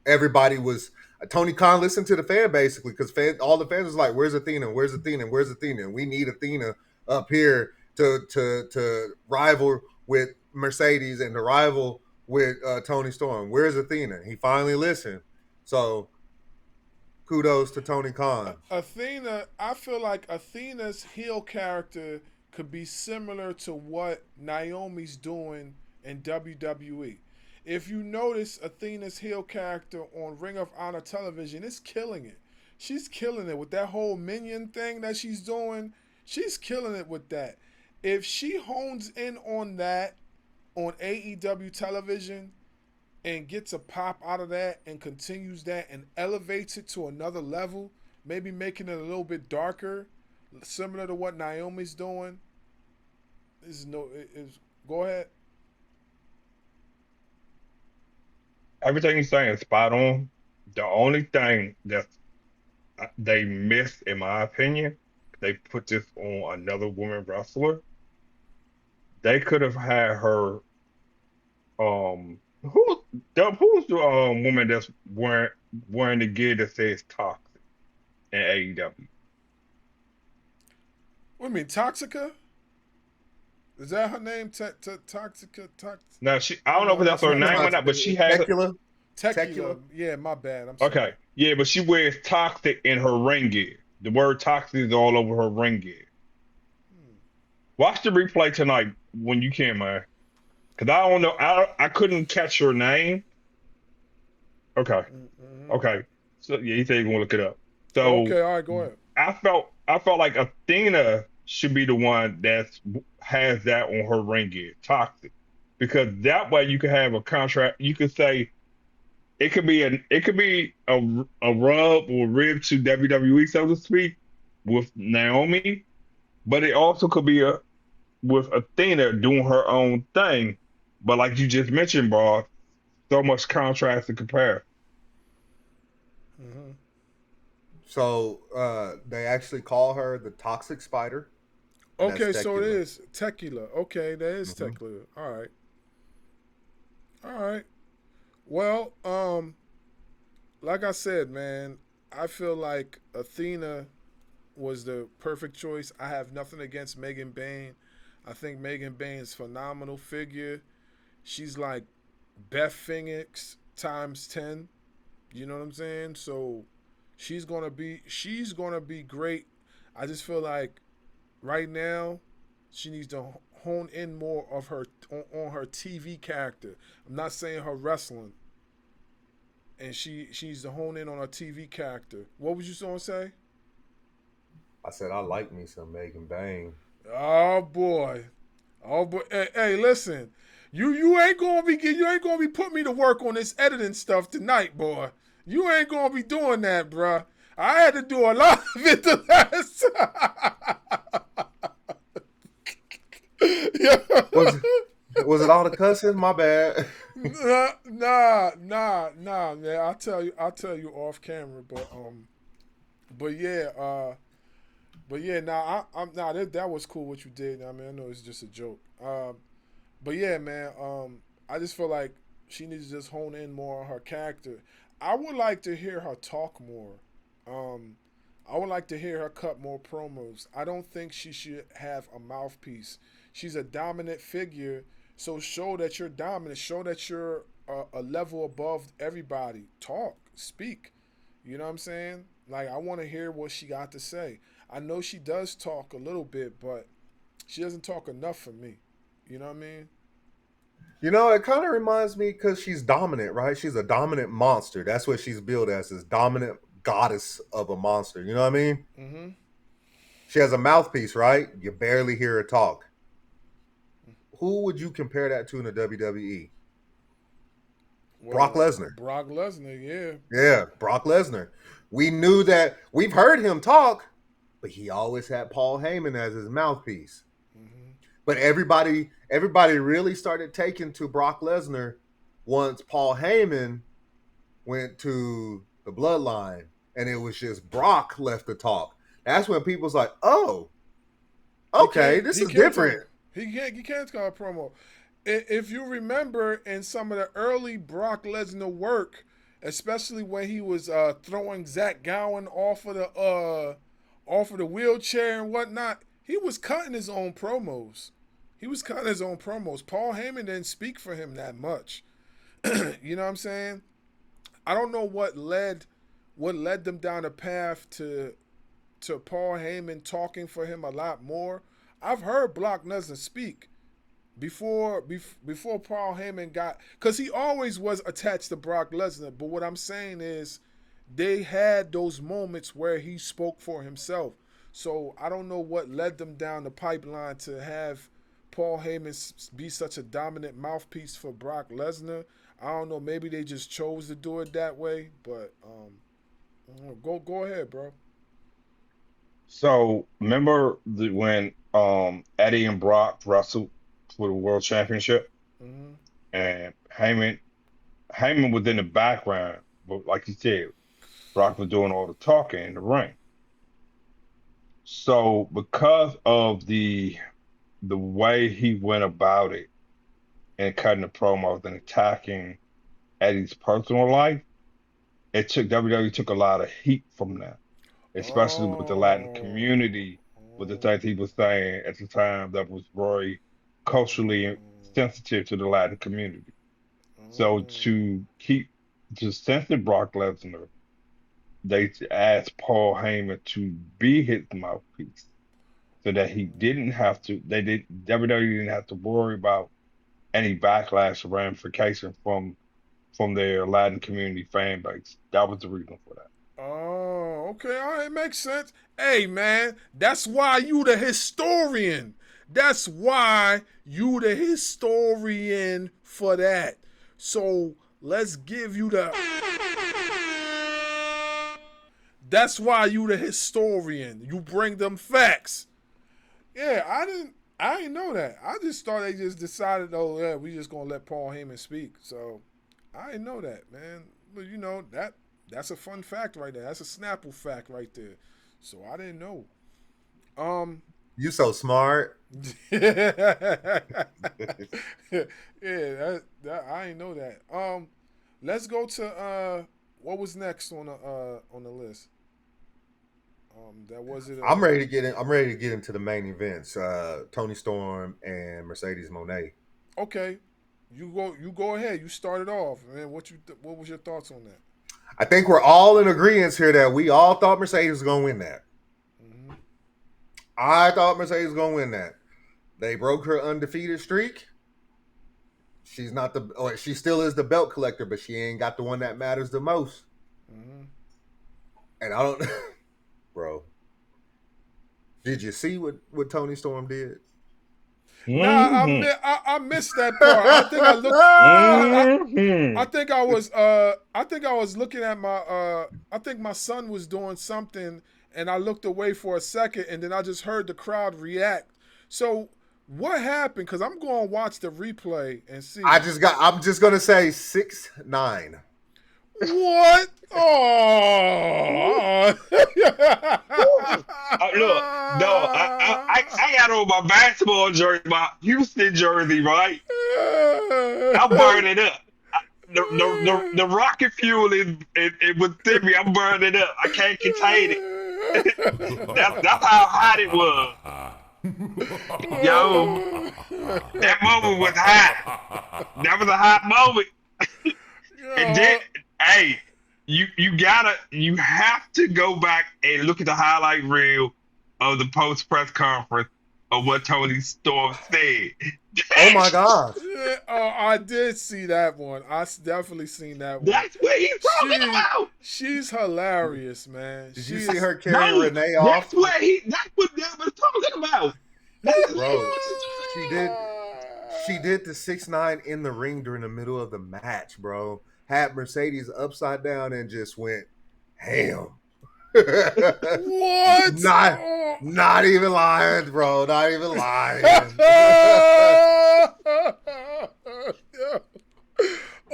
everybody was Tony Khan listened to the fan basically because all the fans was like, "Where's Athena? Where's Athena? Where's Athena? We need Athena up here to rival with Mercedes and to rival with Tony Storm. Where's Athena?" He finally listened. So kudos to Tony Khan. Athena, I feel like Athena's heel character could be similar to what Naomi's doing in WWE. If you notice Athena's heel character on Ring of Honor television, it's killing it. She's killing it with that whole minion thing that she's doing. She's killing it with that. If she hones in on that on AEW television and gets a pop out of that and continues that and elevates it to another level, maybe making it a little bit darker, similar to what Naomi's doing. Go ahead. Everything you're saying is spot on. The only thing that they missed, in my opinion, they put this on another woman wrestler. They could have had her. Who's the woman that's wearing the gear that says toxic in AEW? What do you mean, Toxica? Is that her name? Toxica? Now I don't know if No, that's that's her not name or Toxica. not, but she has. Tequila. Tequila. Yeah, my bad. I'm sorry. Okay, yeah, but she wears toxic in her ring gear. The word toxic is all over her ring gear. Watch the replay tonight when you can, man. Cause I don't know, I couldn't catch your name. Okay, Mm-hmm. okay. So yeah, he said he's gonna look it up. So Okay, all right, go ahead. I felt like Athena should be the one that has that on her ring gear, toxic, because that way you can have a contract. You could say it could be a rub or rib to WWE, so to speak, with Naomi, but it also could be a with Athena doing her own thing. But like you just mentioned, bro, so much contrast to compare. Mm-hmm. So they actually call her the Toxic Spider, and that's Okay, so it Tequila. is Tequila. Okay, that is Mm-hmm. Tequila. All right. All right. Well, like I said, man, I feel like Athena was the perfect choice. I have nothing against Megan Bain. I think Megan Bain's phenomenal figure. She's like Beth Phoenix times 10. You know what I'm saying? So she's gonna be great. I just feel like right now she needs to hone in more of her on her TV character. I'm not saying her wrestling, and she needs to hone in on her TV character. What was you going to say? I said I like me some Megan Bang. Oh boy, oh boy. Hey, listen, you ain't gonna be putting me to work on this editing stuff tonight, boy. You ain't gonna be doing that, bruh. I had to do a lot of it the last time. Was was it all the cussing? My bad. Nah, man. I'll tell you off camera, but yeah, nah, that was cool what you did. I mean, I know it's just a joke. But yeah, man, I just feel like she needs to just hone in more on her character. I would like to hear her talk more. Um, I would like to hear her cut more promos. I don't think she should have a mouthpiece. She's a dominant figure, so show that you're dominant. Show that you're a level above everybody. Talk, speak. You know what I'm saying? Like, I want to hear what she got to say. I know she does talk a little bit, but she doesn't talk enough for me. You know what I mean? You know, it kind of reminds me because she's dominant, right? She's a dominant monster. That's what she's billed as, this dominant goddess of a monster. You know what I mean? Mm-hmm. She has a mouthpiece, right? You barely hear her talk. Who would you compare that to in the WWE? Brock Well, Lesnar. Brock Lesnar, yeah. Yeah, Brock Lesnar. We knew that. We've heard him talk, but he always had Paul Heyman as his mouthpiece. Mm-hmm. But everybody really started taking to Brock Lesnar once Paul Heyman went to the Bloodline, and it was just Brock left to talk. That's when people was like, "Oh, okay, this is different." He can't call a promo. If you remember in some of the early Brock Lesnar work, especially when he was throwing Zach Gowen off of the wheelchair and whatnot, he was cutting his own promos. Paul Heyman didn't speak for him that much. You know what I'm saying? I don't know what led them down a path to Paul Heyman talking for him a lot more. I've heard Brock Lesnar speak before Paul Heyman got, because he always was attached to Brock Lesnar. But what I'm saying is, they had those moments where he spoke for himself. So I don't know what led them down the pipeline to have Paul Heyman be such a dominant mouthpiece for Brock Lesnar. I don't know. Maybe they just chose to do it that way. But go ahead, bro. So remember when Eddie and Brock wrestled for the World Championship, Mm-hmm. and Heyman was in the background, but like you said, Brock was doing all the talking in the ring. So because of the way he went about it and cutting the promos and attacking Eddie's personal life, it took WWE took a lot of heat from that, especially with the Latin Oh. community, with the things he was saying at the time that was very culturally sensitive to the Latin community. So to censor Brock Lesnar, they asked Paul Heyman to be his mouthpiece so that he didn't have to WWE didn't have to worry about any backlash or ramification from their Latin community fan base. That was the reason for that. Oh, okay. All right, makes sense. Hey, man, that's why you the historian. That's why you the historian for that. So let's give you the. That's why you the historian. You bring them facts. Yeah, I didn't know that. I just thought they just decided, oh yeah, we just gonna let Paul Heyman speak. So I didn't know that, man. But you know that's a fun fact right there. That's a Snapple fact right there. So I didn't know. Um, You so smart. yeah, I didn't know that. Let's go to what was next on the list. That was it. I'm ready to get in. I'm ready to get into the main events. Tony Storm and Mercedes Moné. Okay, you go ahead. You started off, man. What was your thoughts on that? I think we're all in agreement here that we all thought Mercedes was going to win that. Mm-hmm. I thought Mercedes was going to win that. They broke her undefeated streak. She's not or she still is the belt collector, but she ain't got the one that matters the most. Mm-hmm. And I don't, bro. Did you see what Tony Storm did? Nah, Hmm. I missed that part. I think I looked. I Hmm. think I was looking at my. I think my son was doing something, and I looked away for a second, and then I just heard the crowd react. So what happened? Because I'm going to watch the replay and see. I'm just gonna say 6'9". What? Oh. Look, no, I got on my basketball jersey, my Houston jersey, right? I'm burning up. The rocket fuel is it within me. I'm burning up. I can't contain it. That's how hot it was. Yo, that moment was hot. That was a hot moment. And then, hey, you have to go back and look at the highlight reel of the post press conference of what Tony Storm said. Oh my gosh. Yeah, oh, I did see that one. Definitely seen that one. That's what he's talking about. She's hilarious, man. Did you see her carry Renee off? That's what they were talking about. Bro, she did the 6'9" in the ring during the middle of the match, bro. Had Mercedes upside down and just went ham. What? not, Oh. not even lying, bro. Not even lying.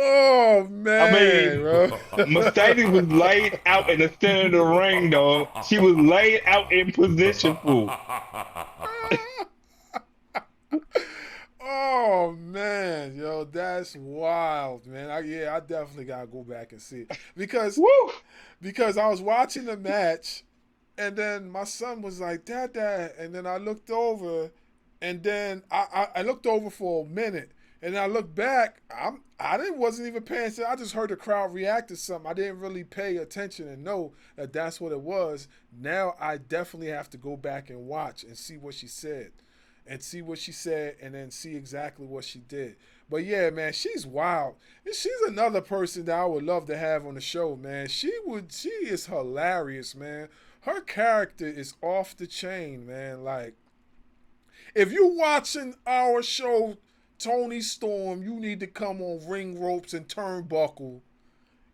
Oh I man, mean, bro. Mercedes was laid out in the center of the ring, though. She was laid out in position, fool. Oh man, yo, that's wild, man. Yeah, I definitely gotta go back and see it because Woo! I was watching the match, and then my son was like, "Dad, Dad," and then I looked over, and then I looked over for a minute, and then I looked back. I didn't wasn't even paying attention. I just heard the crowd react to something. I didn't really pay attention and know that that's what it was. Now I definitely have to go back and watch and see what she said. And see what she said, and then see exactly what she did. But yeah, man, she's wild. And she's another person that I would love to have on the show, man. She is hilarious, man. Her character is off the chain, man. Like, if you watching our show, Tony Storm, you need to come on ring ropes and turnbuckle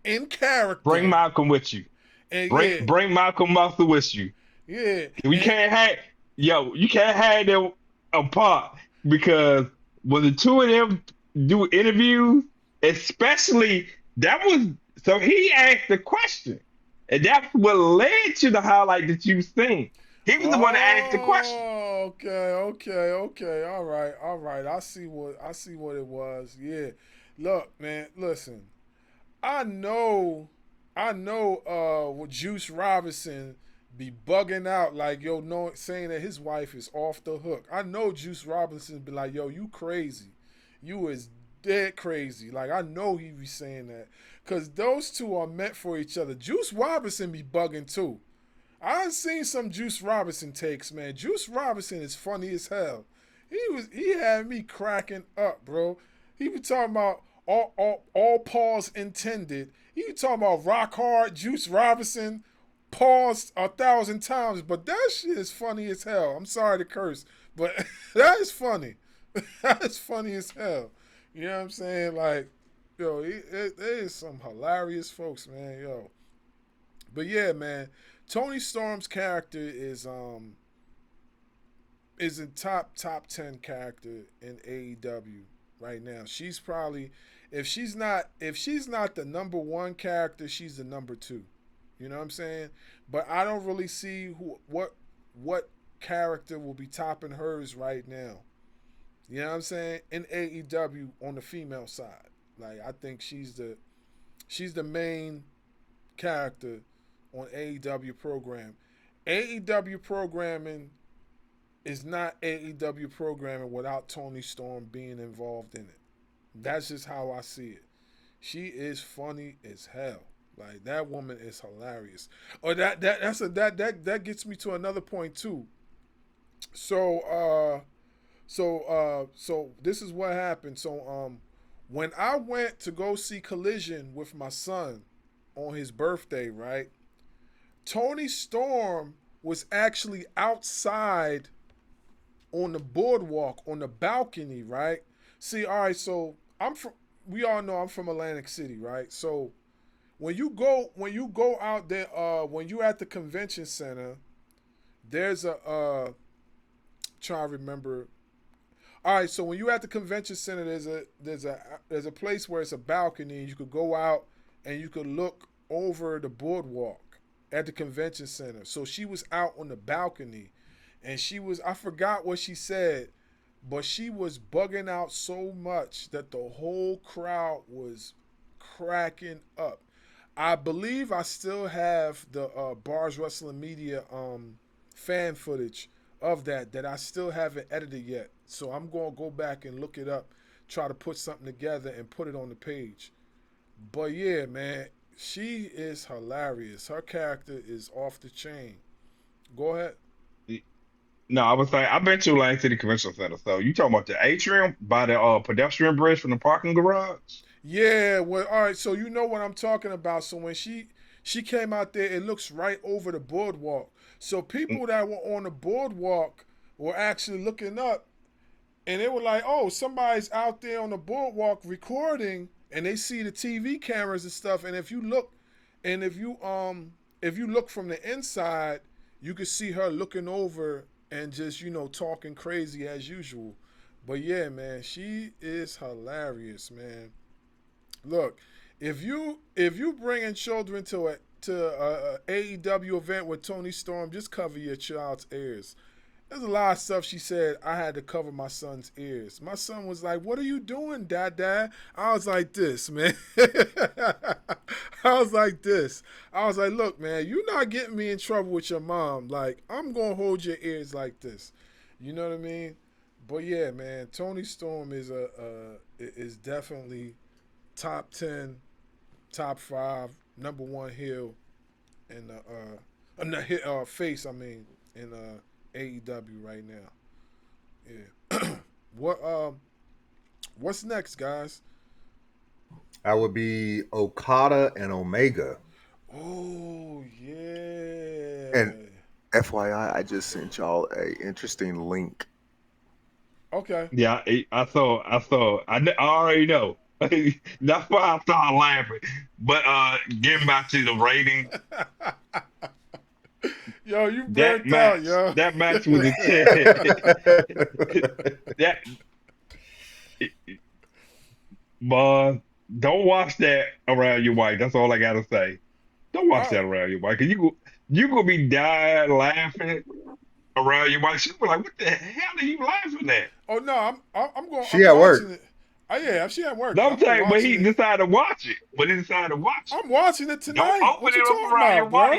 in Bring character. Malcolm with you. And Bring yeah, bring Malcolm Muscle with you. yeah, We and can't have you can't have them apart because when the two of them do interviews, especially that was so he asked the question, and that's what led to the highlight that you've seen. He was the one that asked the question. oh, okay. All right. I see what it was. Yeah. Look, man, listen. I know with Juice Robinson be bugging out like yo no saying that his wife is off the hook. I know Juice Robinson be like, yo, you crazy. You is dead crazy. Like I know he be saying that. Cause those two are meant for each other. Juice Robinson be bugging too. I've seen some Juice Robinson takes, man. Juice Robinson is funny as hell. He had me cracking up, bro. He was talking about all pause intended. He was talking about rock hard Juice Robinson paused 1,000 times, but that shit is funny as hell. I'm sorry to curse, but that is funny. That is funny as hell. You know what I'm saying? Like, yo, there is some hilarious folks, man. Yo, but yeah, man, Tony Storm's character is a top 10 character in AEW right now. She's probably if she's not the number one character, she's the number two. You know what I'm saying? But I don't really see what character will be topping hers right now. You know what I'm saying? In AEW on the female side. Like I think she's the main character on AEW program. AEW programming is not AEW programming without Tony Storm being involved in it. That's just how I see it. She is funny as hell. Like that woman is hilarious. Or that gets me to another point too. So so this is what happened. So when I went to go see Collision with my son on his birthday, right? Tony Storm was actually outside on the boardwalk on the balcony, right? See, all right, so we all know I'm from Atlantic City, right? So when you go out there, when you at the convention center, there's a trying to remember. All right, so when you at the convention center, there's a place where it's a balcony, and you could go out and you could look over the boardwalk at the convention center. So she was out on the balcony, and I forgot what she said, but she was bugging out so much that the whole crowd was cracking up. I believe I still have the Bars Wrestling Media fan footage of that I still haven't edited yet. So I'm going to go back and look it up, try to put something together and put it on the page. But yeah, man, she is hilarious. Her character is off the chain. Go ahead. No, I was saying I've been to Atlantic City Convention Center. So you talking about the atrium by the pedestrian bridge from the parking garage? Yeah, well, all right. So you know what I'm talking about. So when she came out there, it looks right over the boardwalk. So people that were on the boardwalk were actually looking up, and they were like, "Oh, somebody's out there on the boardwalk recording," and they see the TV cameras and stuff. And if you look, and if you look from the inside, you could see her looking over and just talking crazy as usual. But yeah, man, she is hilarious, man. Look, if you bringing children to a AEW event with Tony Storm, just cover your child's ears. There's a lot of stuff she said. I had to cover my son's ears. My son was like, "What are you doing, Dad?" I was like, "This, man." I was like, "This." I was like, "Look, man, you're not getting me in trouble with your mom. Like, I'm gonna hold your ears like this." You know what I mean? But yeah, man, Tony Storm is definitely top 10, top 5, number one heel in the face. I mean, in AEW right now. Yeah. What's next, guys? That would be Okada and Omega. Oh And yeah. FYI, I just sent y'all a interesting link. Okay. Yeah, I already know. That's why I started laughing. But getting back to the rating, Yo, you burnt out, yo. that match was a 10. that Boy, don't watch that around your wife. That's all I gotta say. Don't watch I, that around your wife, cause you gonna be dying laughing around your wife. She'll be like, "What the hell are you laughing at?" oh no, I'm going. She I'm at watching work. it. Oh yeah, she at work. No, I'm I'm gonna saying, but watching he it. decided to watch it. But he decided to watch I'm watching it it. Don't tonight. open What you it up talking around your about, wife. bro?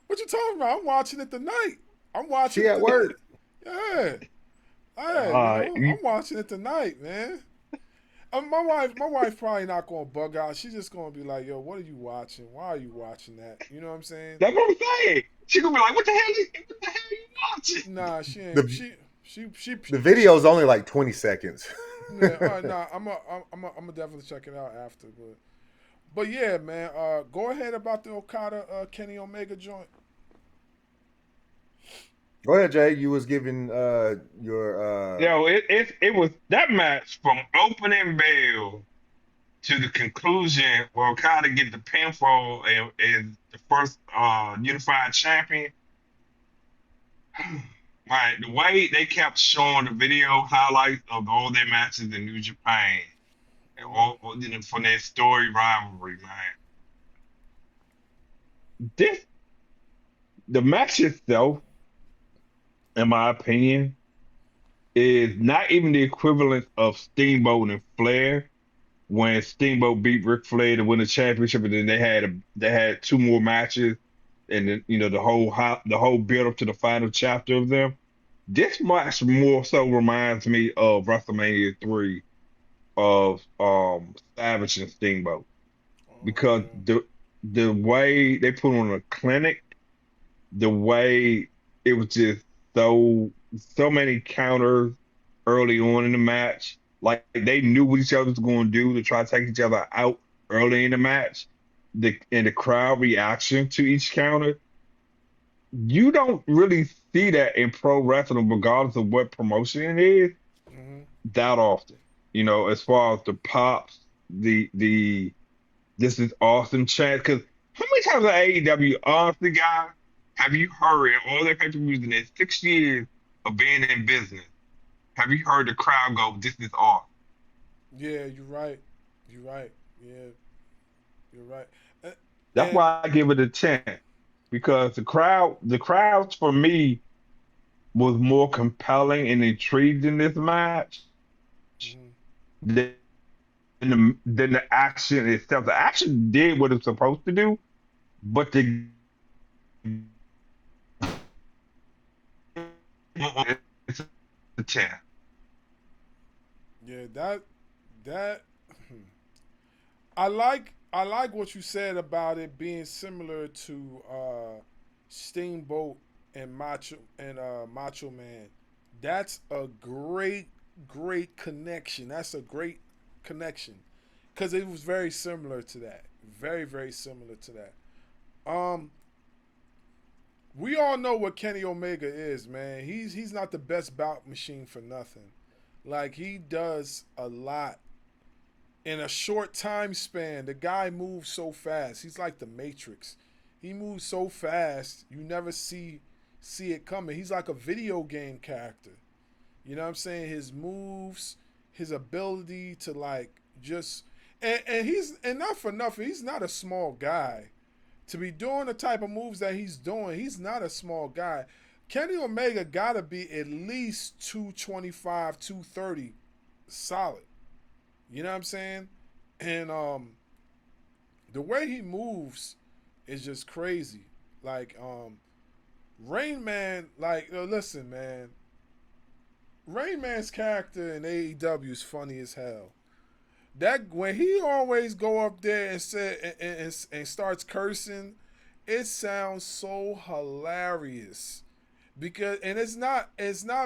What you talking about? I'm watching it tonight. I'm watching She it at tonight. work. Yeah. Hey, You, I'm watching it tonight, man. My wife probably not gonna bug out. She's just gonna be like, "Yo, what are you watching? Why are you watching that?" You know what I'm saying? that's what I'm saying. She gonna be like, what the hell are you watching?" Nah, she ain't. The She the video is only like 20 seconds. yeah. All right, nah. I'm definitely check it out after. But yeah, man. Go ahead about the Okada Kenny Omega joint. Go ahead, Jay. You was giving your Yo, it was that match from opening bell to the conclusion where Okada get the pinfall and is the first unified champion. Right, the way they kept showing the video highlights of all their matches in New Japan, and Mm-hmm. from their story rivalry, man. This the match itself, in my opinion, is not even the equivalent of Steamboat and Flair when Steamboat beat Ric Flair to win the championship, and then they had two more matches, and then the whole build up to the final chapter of them. This match more so reminds me of WrestleMania 3 of Savage and Steamboat Oh because yeah. the way they put on a clinic, the way it was just so many counters early on in the match. Like they knew what each other was going to do to try to take each other out early in the match. The crowd reaction to each counter, you don't really see that in pro wrestling, regardless of what promotion it is, Mm-hmm. that often. As far as the pops, the this is awesome chant. Because how many times at AEW, honestly, guys, have you heard in all their pay-per-views in their 6 years of being in business? Have you heard the crowd go, "This is awesome"? Yeah, you're right. You're right. Yeah, you're right. Uh, That's And why I give it a 10 because the crowds for me was more compelling and intrigued in this match mhm. than the action itself. The action did what it's supposed to do, but it's a 10. Yeah, that I like what you said about it being similar to Steamboat and Macho Man. That's a great connection. That's a great connection because it was very similar to that. Very similar to that. Um, we all know what Kenny Omega is, man. He's not the best bout machine for nothing. Like he does a lot in a short time span. The guy moves so fast. He's like the Matrix. He moves so fast, you never see it coming. He's like a video game character. You know what I'm saying? His moves, his ability to like just and he's and not for nothing, he's not a small guy. To be doing the type of moves that he's doing, he's not a small guy. Kenny Omega gotta be at least 225, 230 solid. You know what I'm saying? And the way he moves is just crazy. Like Rain Man, like listen, man. Rain Man's character in AEW is funny as hell. That when he always go up there and say and starts cursing, it sounds so hilarious. Because and it's not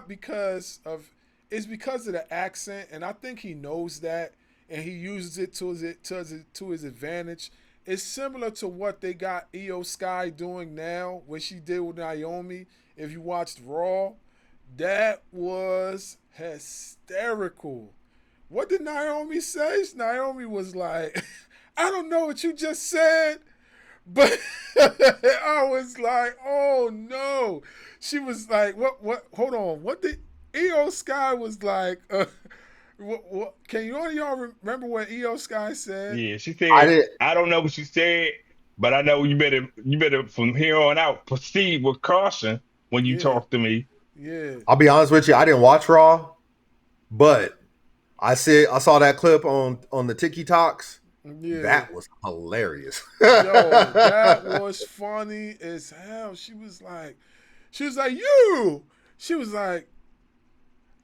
because of it's because of the accent, and I think he knows that, and he uses it to his advantage. It's similar to what they got Io Sky doing now, what she did with Naomi. If you watched Raw, that was hysterical. What did Naomi say? Naomi was like, I don't know what you just said, but I was like, oh no. She was like, what, hold on. What did, Io Sky was like, what, can you all y'all remember what Io Sky said? Yeah, she I said, did. I don't know what she said, but I know you better from here on out proceed with caution when you Yeah, talk to me. yeah, I'll be honest with you. I didn't watch Raw, but I saw that clip on the TikToks. yeah. That was hilarious. Yo, that was funny as hell. She was like, you. She was like,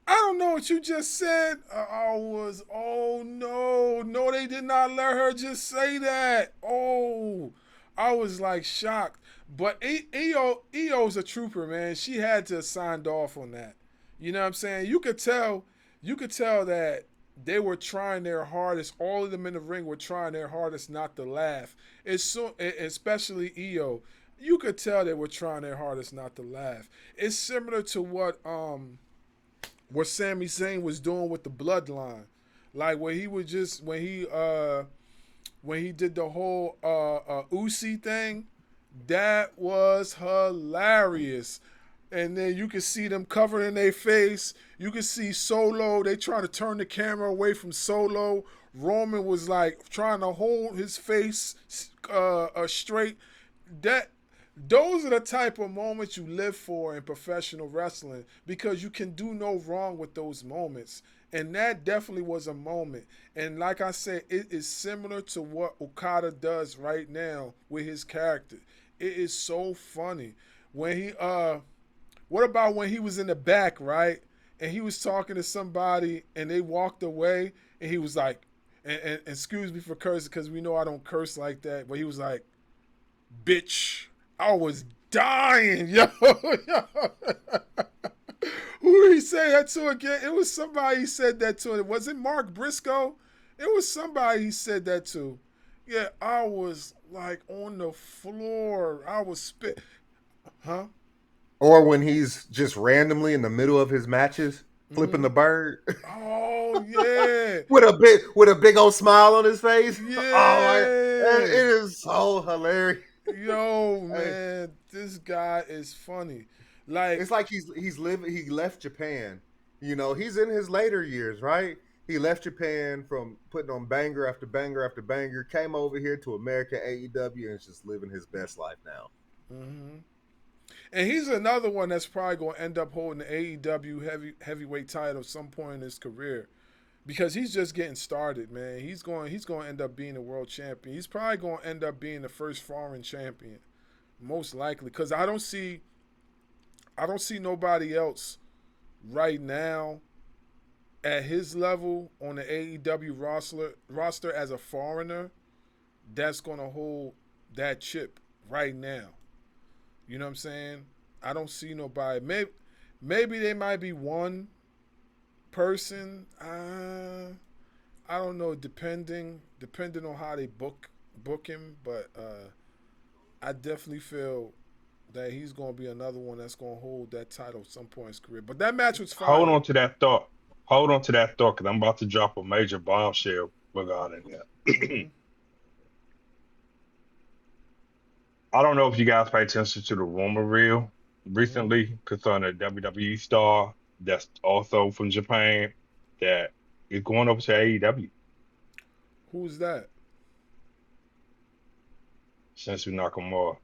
I don't know what you just said. I was, oh no, no, they did not let her just say that. Oh, I was like shocked. But EO's a trooper, man. She had to have signed off on that. You know what I'm saying? You could tell that they were trying their hardest. All of them in the ring were trying their hardest not to laugh. It's so, especially EO. You could tell they were trying their hardest not to laugh. It's similar to what Sami Zayn was doing with the bloodline. Like when he was just when he did the whole Usi thing, that was hilarious. And then you could see them covering their face. You could see Solo. They trying to turn the camera away from Solo. Roman was like trying to hold his face straight. That those are the type of moments you live for in professional wrestling because you can do no wrong with those moments. And that definitely was a moment. And like I said, it is similar to what Okada does right now with his character. It is so funny. When he what about when he was in the back, right? And he was talking to somebody and they walked away and he was like, and excuse me for cursing because we know I don't curse like that, but he was like, bitch. I was dying, yo. Who did he say that to again? It was somebody he said that to. Was it Mark Briscoe? It was somebody he said that to. Yeah, I was like on the floor. I was spit. Huh? Or when he's just randomly in the middle of his matches flipping the bird Oh yeah. with a big old smile on his face. Oh, it Yeah. is so hilarious. Yo, Hey, man, this guy is funny. Like, it's like he's living. He left Japan. You know, he's in his later years, right? He left Japan from putting on banger after banger after banger. Came over here to American AEW and is just living his best life now. mm-hmm. And he's another one that's probably going to end up holding the AEW heavyweight title at some point in his career, because he's just getting started, man. He's going to end up being a world champion. He's probably going to end up being the first foreign champion, most likely, because I don't see nobody else right now at his level on the AEW roster as a foreigner that's going to hold that chip right now. You know what I'm saying? I don't see nobody. Maybe they might be one person. I don't know. Depending on how they book him, but I definitely feel that he's going to be another one that's going to hold that title at some point in his career. But that match was Hold fire. on to that thought. Hold on to that thought, because I'm about to drop a major bombshell regarding that. Mm-hmm. I don't know if you guys pay attention to the rumor reel Mm-hmm. recently concerning a WWE star that's also from Japan that is going over to AEW. Who's that? Shinsuke Nakamura,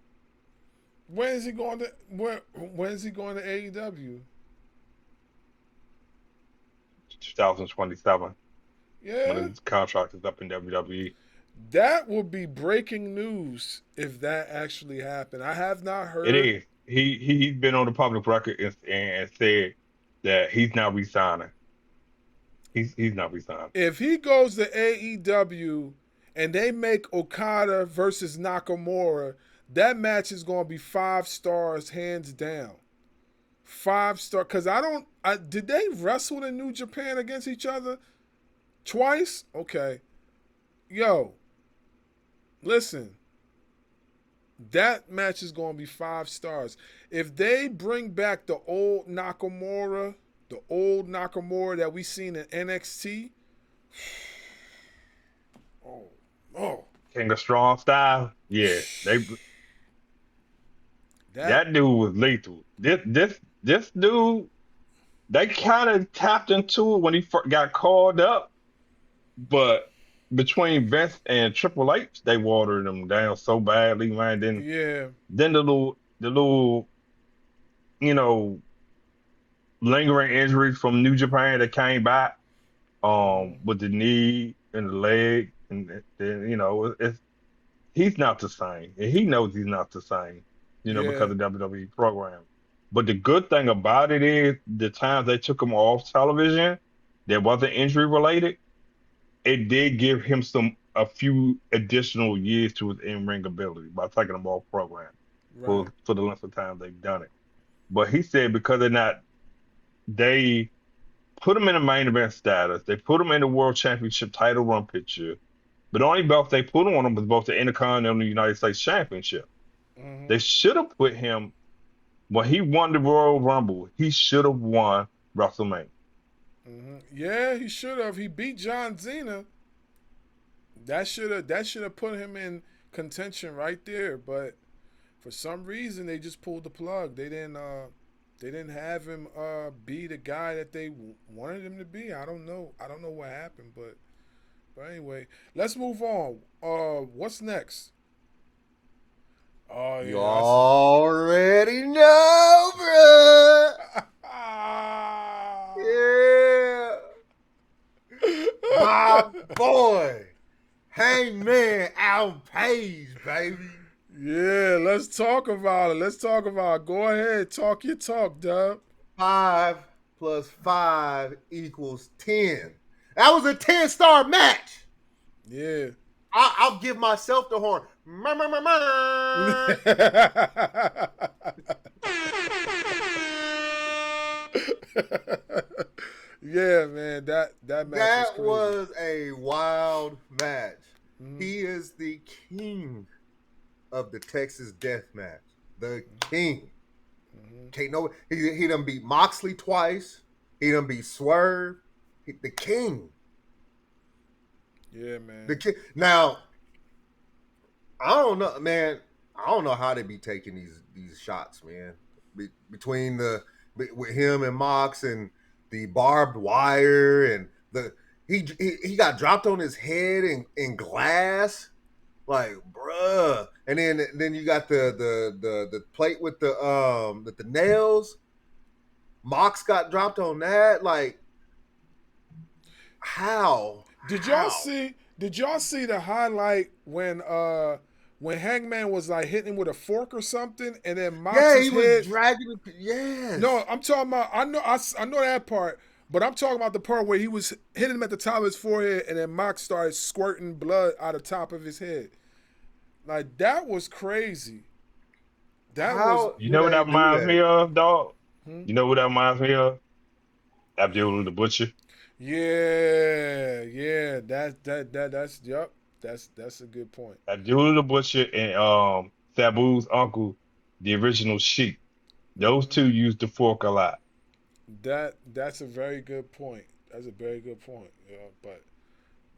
When is he going to when is he going to AEW? 2027, when Yeah. his contract is up in WWE. That would be breaking news if that actually happened. I have not It heard. is. He's been on the public record and said that he's not resigning. He's not resigning. If he goes to AEW and they make Okada versus Nakamura, that match is going to be 5 stars hands down. 5 star, because did they wrestle in New Japan against each other twice? Okay. Yo, listen, that match is going to be 5 stars. If they bring back the old Nakamura that we seen in NXT, oh, oh, King of Strong Style, yeah, that, that dude was lethal. This dude, they kind of tapped into it when he got called up, but between Vince and Triple H, they watered him down so badly, man. yeah, Then the little you know lingering injuries from New Japan that came back with the knee and the leg, and then it's he's not the same, and he knows he's not the same, yeah, because of WWE program. But the good thing about it is the times they took him off television that wasn't injury related, it did give him a few additional years to his in-ring ability by taking him off program right, for the length of time they've done it. But he said because they put him in a main event status, they put him in the world championship title run picture, but the only belt they put on him was both the Intercontinental and the United States Championship. mm-hmm, They should have put him when he won the Royal Rumble. He should have won WrestleMania. mm-hmm. Yeah, he should have. He beat John Cena. That should have put him in contention right there. But for some reason, they just pulled the plug. They didn't have him be the guy that they wanted him to be. I don't know. I don't know what happened, but anyway, let's move on. What's next? Oh You yeah, I see. already know, bruh. Ah. Yeah. My boy. Hangman Adam Page, baby. Yeah, let's talk about it. Go ahead, talk your talk, Dub. 5 + 5 = 10. That was a 10-star match. Yeah. I'll give myself the horn. Yeah, man, that match was That crazy. was a wild match. Mhm. He is the king of the Texas Death Match. The king. Can't know he done beat Moxley twice. He done beat Swerve. The king. Yeah, man. The king. Now, I don't know, man. I don't know how they be taking these shots, man. Between with him and Mox and the barbed wire and he got dropped on his head in glass, like bruh. And then you got the plate with the nails. Mox got dropped on that, like how? Did y'all How? see? Did y'all see the highlight when Hangman was like hitting him with a fork or something, and then Yeah, Mox's he was head? dragging it. Yes. No, I'm talking about. I know that part, but I'm talking about the part where he was hitting him at the top of his forehead, and then Mox started squirting blood out of the top of his head. Like that was crazy. That was. How You do know what they that do reminds me that? of, dog? Hmm? You know what that reminds me of? Abdul the Butcher. Yeah. That's yep. That's a good point. Abdul the Butcher and Sabu's uncle, the original Sheik. Those Hmm. two used the fork a lot. That's a very good point. That's a very good point. Yeah, but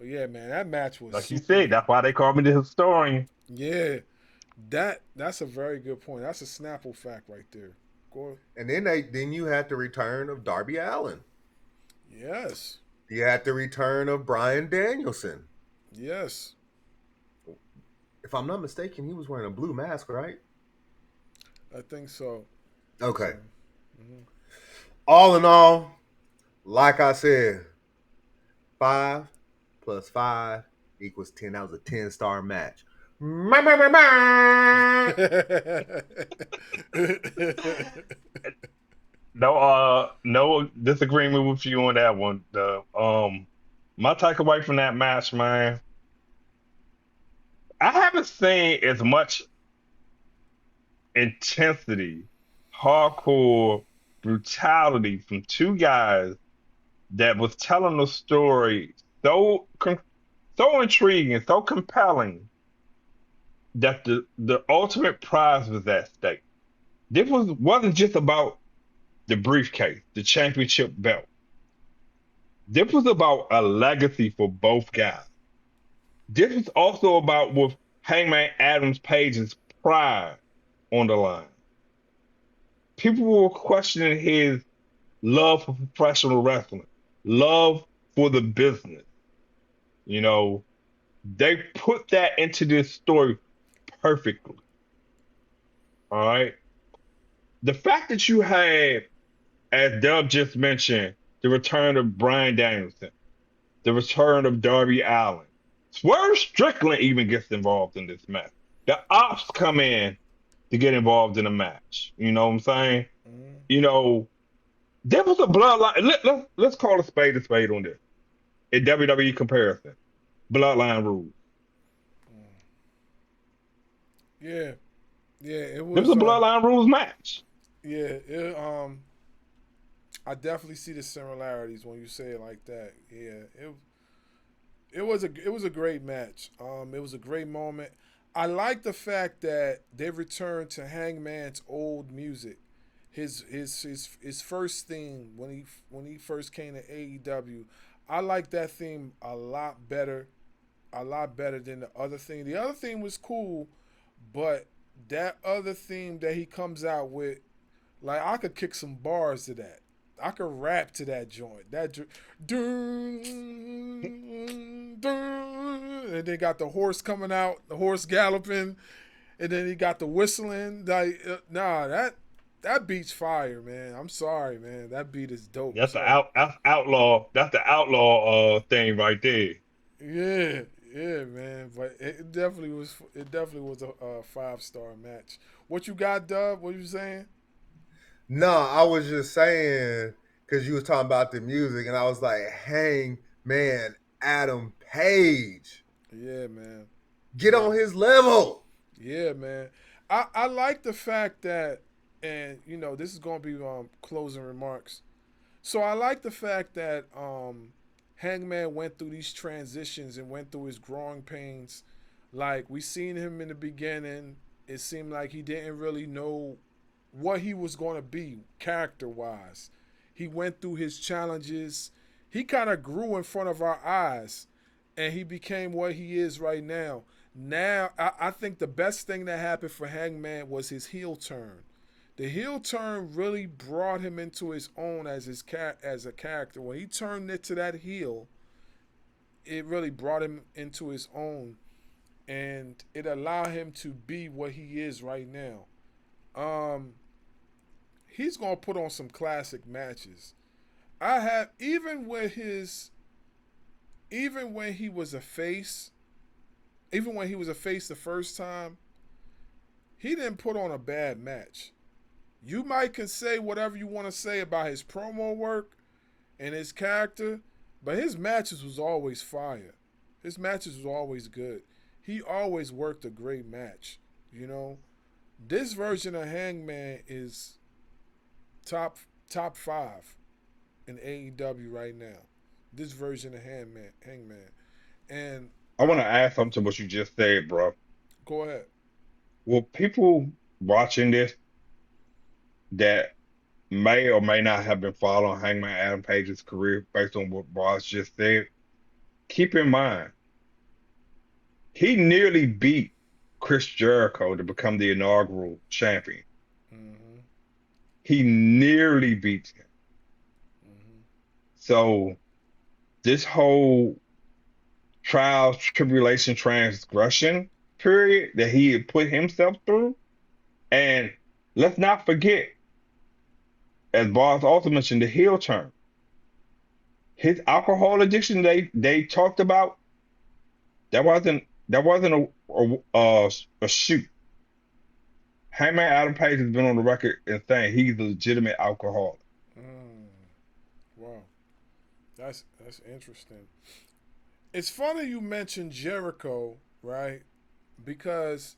yeah, man, that match was Like you super. said, that's why they call me the historian. Yeah, That's a very good point. That's a Snapple fact right there. Go. And then you had the return of Darby Allin. Yes. You had the return of Bryan Danielson. Yes. If I'm not mistaken, he was wearing a blue mask, right? I think so. I think so. Okay. Hmm. All in all, like I said, 5 + 5 = 10. That was a 10-star match. No disagreement with you on that one. The my takeaway from that match, man, I haven't seen as much intensity, hardcore brutality from two guys that was telling the story so intriguing, so compelling that the ultimate prize was at stake. This wasn't just about the briefcase, the championship belt. This was about a legacy for both guys. This was also about with Hangman Adams Page's pride on the line. People were questioning his love for professional wrestling, love for the business. You know, they put that into this story perfectly. All right. The fact that you had, as Dub just mentioned, the return of Bryan Danielson, the return of Darby Allin. Swerve Strickland even gets involved in this match. The ops come in to get involved in a match. You know what I'm saying? Hmm. You know, there was a bloodline. Let's call a spade on this. A WWE comparison. Bloodline rules. Yeah. Yeah. It There was was. a bloodline rules match. Yeah. I definitely see the similarities when you say it like that. Yeah. It was a great match. It was a great moment. I like the fact that they returned to Hangman's old music, his first theme when he first came to AEW. I like that theme a lot better than the other theme. The other theme was cool, but that other theme that he comes out with, like I could kick some bars to that. I could rap to that joint. Dun, dun, and then got the horse coming out, the horse galloping, and then he got the whistling. Like, nah, that beat's fire, man. I'm sorry, man. That beat is dope. That's the So outlaw. That's the outlaw thing right there. yeah, yeah, man. But it definitely was. It definitely was a 5-star match. What you got, Dub? What you saying? No, I was just saying because you was talking about the music, and I was like, Hangman Adam Page, Yeah, man. get Yeah. on his level. Yeah, man. I like the fact that, and this is going to be closing remarks. So I like the fact that Hangman went through these transitions and went through his growing pains. Like we seen him in the beginning, it seemed like he didn't really know what he was going to be character wise. He went through his challenges. He kind of grew in front of our eyes, and he became what he is right now. Now, I think the best thing that happened for Hangman was his heel turn. The heel turn really brought him into his own as a character. When he turned it to that heel, it really brought him into his own, and it allowed him to be what he is right now. Um, he's gonna put on some classic matches. I have even when he was a face, even when he was a face the first time, he didn't put on a bad match. You might can say whatever you want to say about his promo work and his character, but his matches was always fire. His matches was always good. He always worked a great match. You know, this version of Hangman is top top 5 in AEW right now. This version of Hangman, and I want to add something to what you just said, bro. go ahead. Well, people watching this that may or may not have been following Hangman Adam Page's career based on what Boss just said, keep in mind he nearly beat Chris Jericho to become the inaugural champion. Mm-hmm. He nearly beats him. Mm-hmm. So this whole trials, tribulation, transgression period that he had put himself through, and let's not forget, as Boss also mentioned, the heel turn. His alcohol addiction they talked about, that wasn't a shoot. Hangman Adam Page has been on the record and saying he's a legitimate alcoholic. Mm. Wow, that's interesting. It's funny you mentioned Jericho, right? Because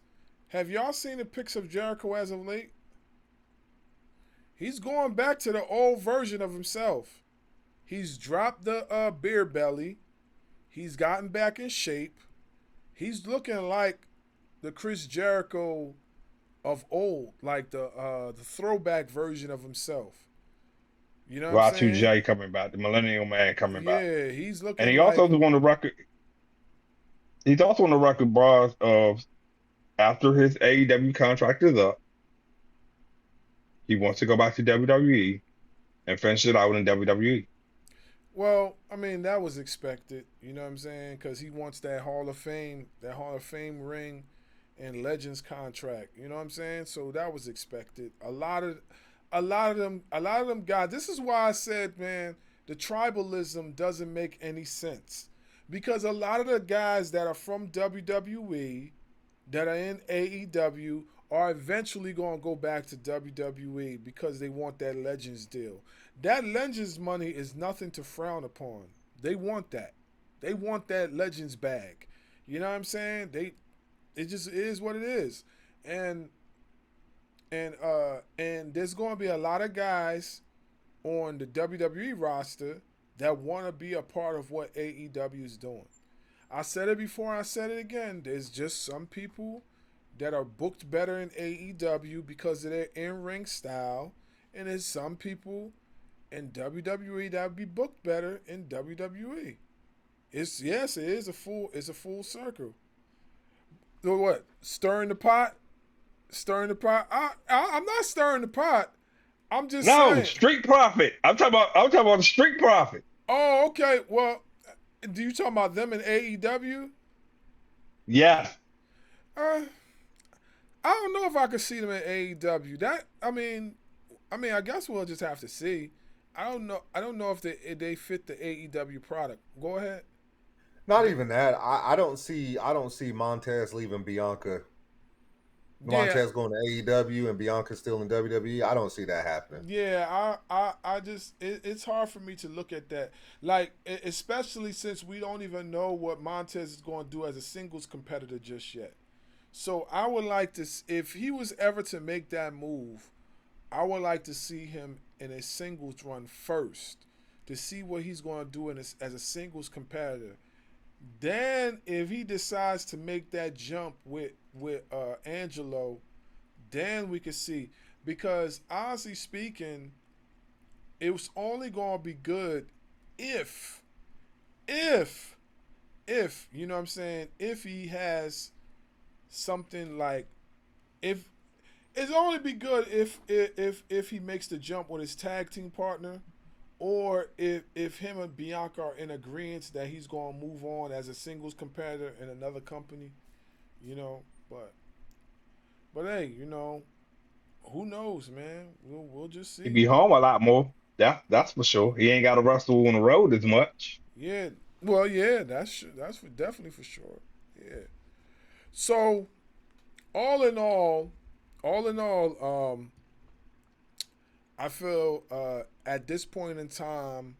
have y'all seen the pics of Jericho as of late? He's going back to the old version of himself. He's dropped the beer belly. He's gotten back in shape. He's looking like the Chris Jericho of old, like the throwback version of himself. You know what I'm saying? Y2J coming back, the Millennial Man coming back. Yeah, he's And looking he also like was on the record. He's also on the record, bars of after his AEW contract is up, he wants to go back to WWE and finish it out in WWE. well, I mean that was expected. You know what I'm saying? Because he wants that Hall of Fame ring, and Legends contract. You know what I'm saying? So that was expected. A lot of them guys. This is why I said, man, the tribalism doesn't make any sense because a lot of the guys that are from WWE that are in AEW are eventually going to go back to WWE because they want that Legends deal. That Legends money is nothing to frown upon. They want that. They want that Legends bag. You know what I'm saying? It just is what it is. And and there's going to be a lot of guys on the WWE roster that want to be a part of what AEW is doing. I said it before, I said it again. There's just some people that are booked better in AEW because of their in-ring style, and there's some people in WWE that would be booked better in WWE. It's a full circle. So what? Stirring the pot? Stirring the pot? I'm not stirring the pot. I'm just No, saying. Street Profit. I'm talking about the Street Profit. Oh, okay. Well, do you talking about them in AEW? Yes. Uh, I don't know if I could see them in AEW. I guess we'll just have to see. I don't know. I don't know if they fit the AEW product. Go ahead. Not even that. I don't see Montez leaving Bianca. Yeah, Montez going to AEW and Bianca still in WWE. I don't see that happening. yeah. I just it's hard for me to look at that. Like especially since we don't even know what Montez is going to do as a singles competitor just yet. So I would like to, if he was ever to make that move, I would like to see him in a singles run first to see what he's going to do as a singles competitor. Then, if he decides to make that jump with Angelo, then we can see. Because honestly speaking, it was only going to be good if, if, if you know what I'm saying, if he has something like if it's only be good if he makes the jump with his tag team partner, or if him and Bianca are in agreement that he's going to move on as a singles competitor in another company, you know. But hey, you know, who knows, man? We'll just He see. be home a lot more. That's for sure. He ain't got to wrestle on the road as much. Yeah, well, yeah, that's definitely for sure. Yeah. So all in all, I feel at this point in time,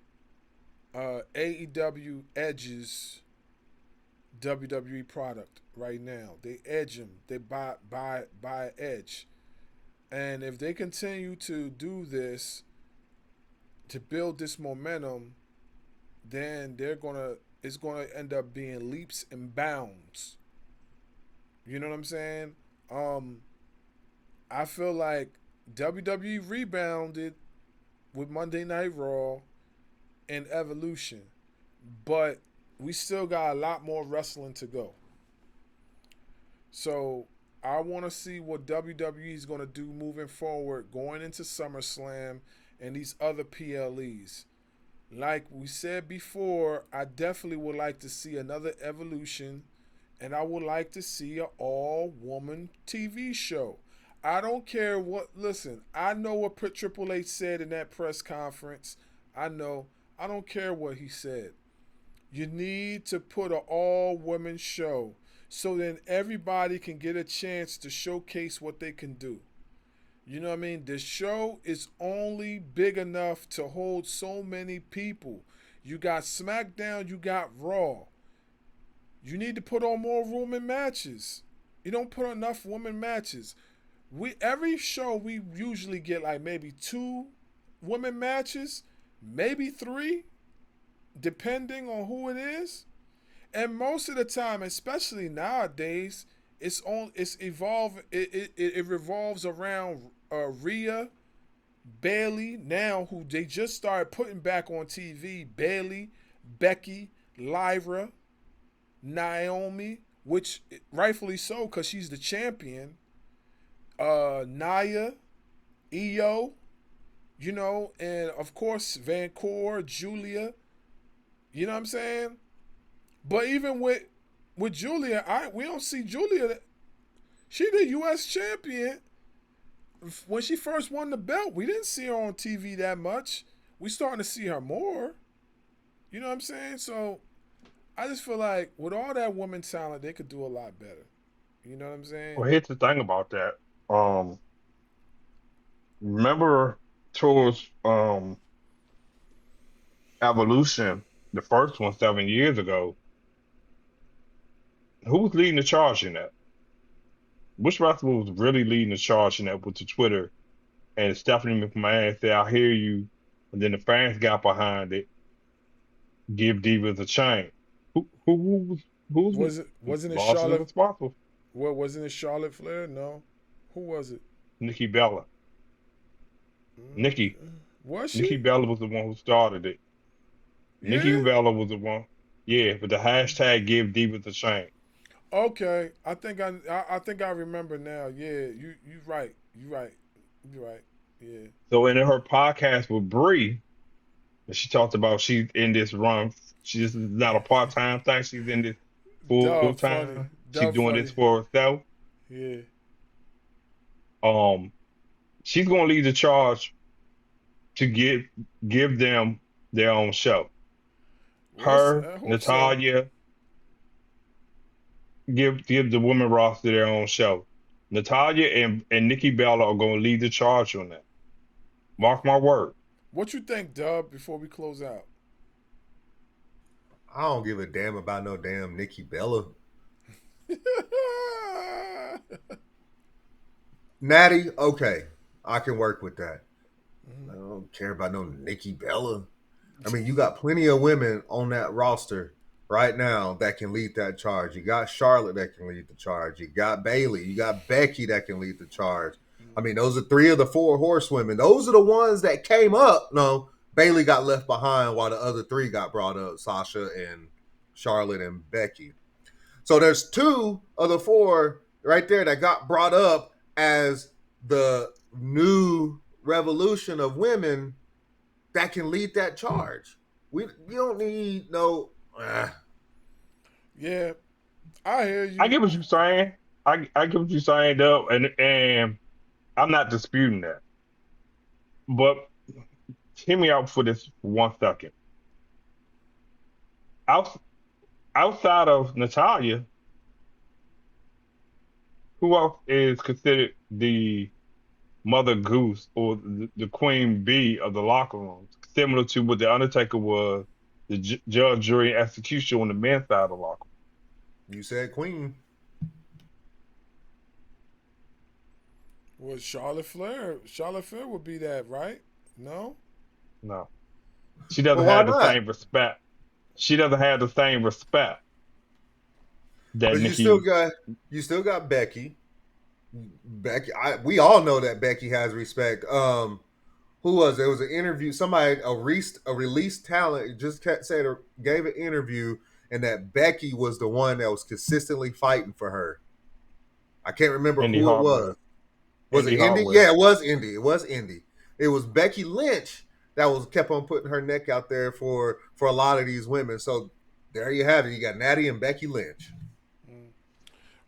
AEW edges WWE product right now. They edge them. They buy edge, and if they continue to do this to build this momentum, then it's gonna end up being leaps and bounds. You know what I'm saying? Um, I feel like WWE rebounded with Monday Night Raw and Evolution, but we still got a lot more wrestling to go. So I want to see what WWE is going to do moving forward, going into SummerSlam and these other PLEs. Like we said before, I definitely would like to see another evolution, and I would like to see an all-woman TV show. I don't care what. Listen, I know what Triple H said in that press conference. I know. I don't care what he said. You need to put an all-woman show so then everybody can get a chance to showcase what they can do. You know what I mean? The show is only big enough to hold so many people. You got SmackDown, you got Raw. You need to put on more women matches. You don't put on enough women matches. We every show we usually get like maybe 2 women matches, maybe 3, depending on who it is. And most of the time, especially nowadays, it revolves around Rhea, Bailey, now who they just started putting back on TV. Bailey, Becky, Lyra, Naomi, which rightfully so because she's the champion. Nia, Io, and of course Vancouver, Julia. You know what I'm saying? But even with Julia, we don't see Julia. She the U.S. champion. When she first won the belt, we didn't see her on TV that much. We starting to see her more. You know what I'm saying? So I just feel like with all that woman talent, they could do a lot better. You know what I'm saying? Well, here's the thing about that. Um, remember towards Evolution, the first one 7 years ago, who was leading the charge in that? Which wrestler was really leading the charge in that with the Twitter? And Stephanie McMahon said, I hear you. And then the fans got behind it. Give Divas a chance. Who's Wasn't it largely Charlotte? responsible? What wasn't it Charlotte Flair? No. Who was it? Nikki Bella. Nikki. Was Nikki she? Bella was the one who started it. Nikki Yeah. Bella was the one. Yeah, but the hashtag give Divas a chance. Okay. I think I remember now. Yeah. You right. You right. You right. Yeah. So in her podcast with Brie, she talked about she's in this run. This is not a part-time thing. She's in this Dog funny. full-time. She's Dog doing this funny. for herself. Yeah. Um, she's gonna lead the charge to give them their own show. Her, I hope so. Natalia, give the women roster their own show. Natalia and Nikki Bella are gonna lead the charge on that. Mark my word. What you think, Dub, before we close out? I don't give a damn about no damn Nikki Bella. Natty, okay, I can work with that. I don't care about no Nikki Bella. I mean, you got plenty of women on that roster right now that can lead that charge. You got Charlotte that can lead the charge. You got Bailey. You got Becky that can lead the charge. I mean, those are 3 of the 4 horsewomen. Those are the ones that came up. No, Bailey got left behind while the other 3 got brought up, Sasha and Charlotte and Becky. So there's 2 of the 4 right there that got brought up as the new revolution of women that can lead that charge. You don't need no. Yeah, I hear you. I get what you're saying. I get what you're saying though, and I'm not disputing that. But hear me out for this 1 second. Out, outside of Natalia, who else is considered the Mother Goose or the Queen Bee of the locker rooms? Similar to what the Undertaker was, the judge, jury, and execution on the men's side of the locker room. You said Queen. Well, Charlotte Flair. Charlotte Flair would be that, right? No? No, she doesn't Well, why have the not? same respect. She doesn't have the same respect that But Nikki. you still got Becky. Becky, we all know that Becky has respect. Who was it? It was an interview. Somebody, a released talent, just gave an interview, and that Becky was the one that was consistently fighting for her. I can't remember Indy who it Hartwell. was. Was it Indy Indy? Hartwell. Yeah, it was Indy. It was Indy. It was Becky Lynch that was kept on putting her neck out there for a lot of these women. So there you have it. You got Natty and Becky Lynch.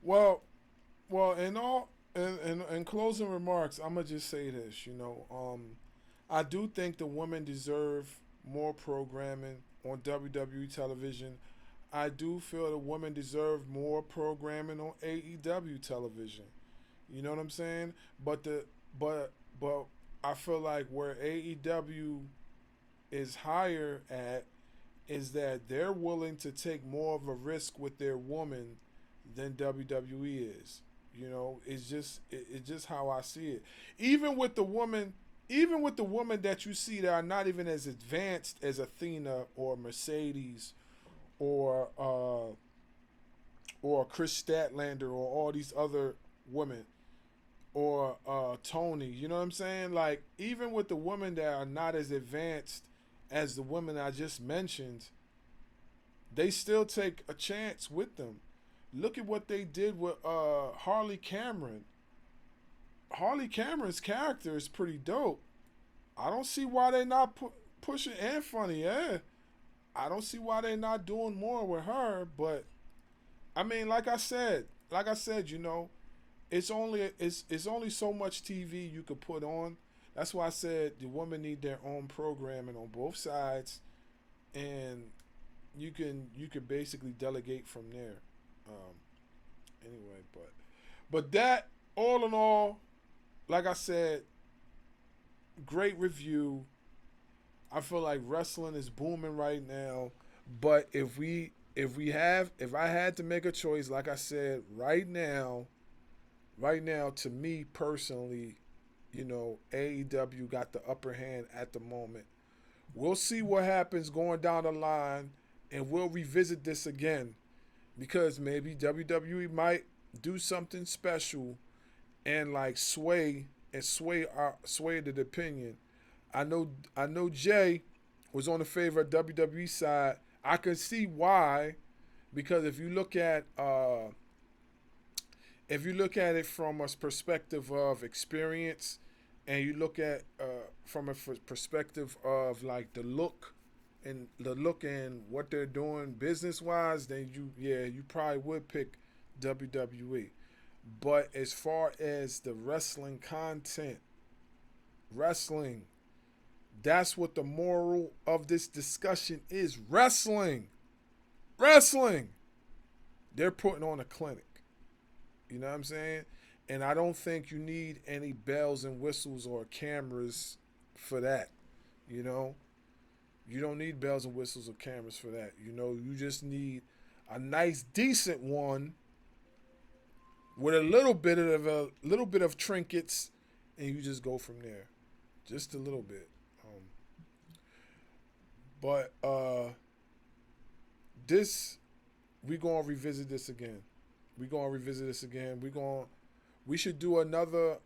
Well, in all in closing remarks, I'm gonna just say this. I do think the women deserve more programming on WWE television. I do feel the women deserve more programming on AEW television. You know what I'm saying? But I feel like where AEW is higher at is that they're willing to take more of a risk with their woman than WWE is. It's just how I see it. Even with the woman, even with the women that you see that are not even as advanced as Athena or Mercedes or Chris Statlander or all these other women or Tony. You know what I'm saying? Like even with the women that are not as advanced as the women I just mentioned, they still take a chance with them. Look at what they did with Harley Cameron. Harley Cameron's character is pretty dope. I don't see why they not pushing and funny. Yeah, I don't see why they not doing more with her. But I mean, it's only so much TV you could put on. That's why I said the women need their own programming on both sides, and you can basically delegate from there. Um, anyway, but that all in all, like I said, great review. I feel like wrestling is booming right now. But if I had to make a choice, like I said, right now, to me personally, AEW got the upper hand at the moment. We'll see what happens going down the line, and we'll revisit this again because maybe WWE might do something special and like sway the opinion. I know Jay was on the favor of WWE side. I can see why, because if you look at it from a perspective of experience, and you look at from a perspective of like the look and what they're doing business wise, then you probably would pick WWE. But as far as the wrestling content, wrestling, that's what the moral of this discussion is. Wrestling. They're putting on a clinic. You know what I'm saying? And I don't think you need any bells and whistles or cameras for that. You know? You don't need bells and whistles or cameras for that. You just need a nice, decent one with a little bit of trinkets, and you just go from there. Just a little bit. But this, we gonna revisit this again. We should do another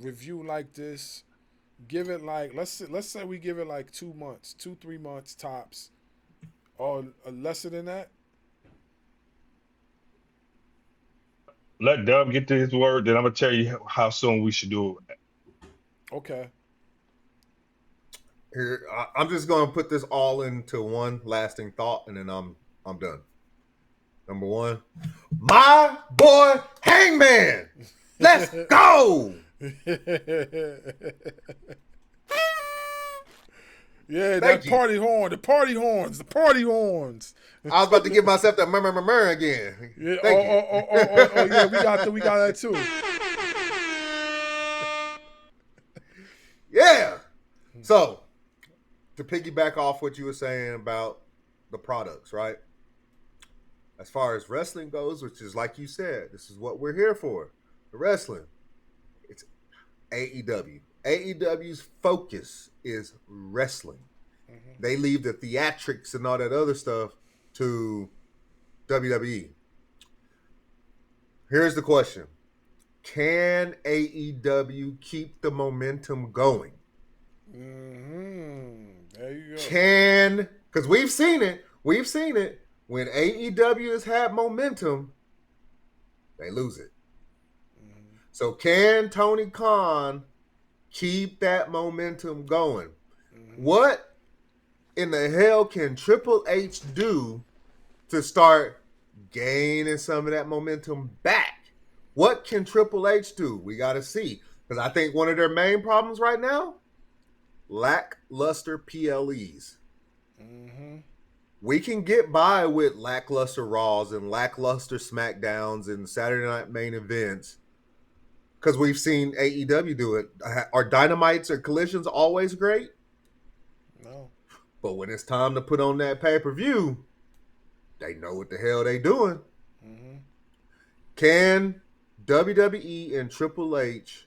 review like this. Give it like let's say we give it like 2 months, 3 months tops, or lesser than that. Let Dub get to his word, then I'm gonna tell you how soon we should do it. Okay. Here, I'm just going to put this all into one lasting thought, and then I'm done. Number one, my boy Hangman. Let's go. Yeah, Thank that you. party horn, the party horns. I was about to give myself that murmur again. Yeah, Thank you. yeah, we got that too. Yeah. So, to piggyback off what you were saying about the products, right? As far as wrestling goes, which is like you said, this is what we're here for. The wrestling. It's AEW. AEW's focus is wrestling. Mm-hmm. They leave the theatrics and all that other stuff to WWE. Here's the question. Can AEW keep the momentum going? Mm-hmm. There you go. Because we've seen it. When AEW has had momentum, they lose it. So can Tony Khan keep that momentum going? What in the hell can Triple H do to start gaining some of that momentum back? What can Triple H do? We got to see. Because I think one of their main problems right now, lackluster PLEs. We can get by with lackluster Raws and lackluster SmackDowns and Saturday Night main events because we've seen AEW do it. Are Dynamites or Collisions always great? No. But when it's time to put on that pay-per-view, they know what the hell they doing. Can WWE and Triple H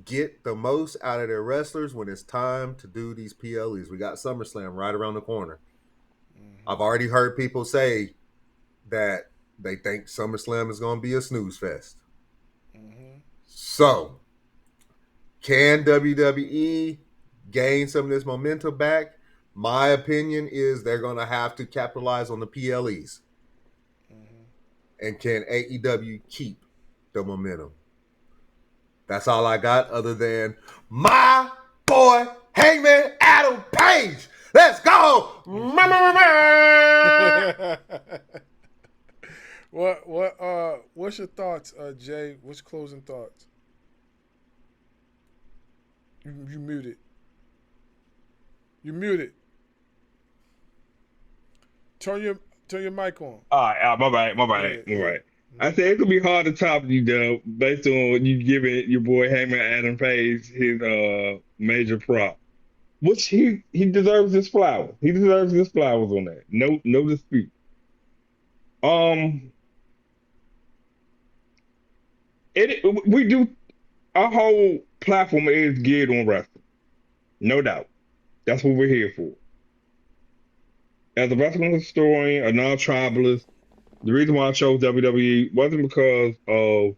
get the most out of their wrestlers when it's time to do these PLEs? We got SummerSlam right around the corner. I've already heard people say that they think SummerSlam is going to be a snooze fest. So, can WWE gain some of this momentum back? My opinion is they're going to have to capitalize on the PLEs. And can AEW keep the momentum? That's all I got other than my boy Hangman Adam Page. Let's go! What's your thoughts, Jay? What's closing thoughts? You muted. You muted. Turn your mic on. All right, my bad. I said it could be hard to top you, Dub, based on you giving your boy Heyman Adam Page his major prop. Which he deserves his flowers. He deserves his flowers on that. No dispute. We do, our whole platform is geared on wrestling. No doubt. That's what we're here for. As a wrestling historian, a non-tribalist, the reason why I chose WWE wasn't because of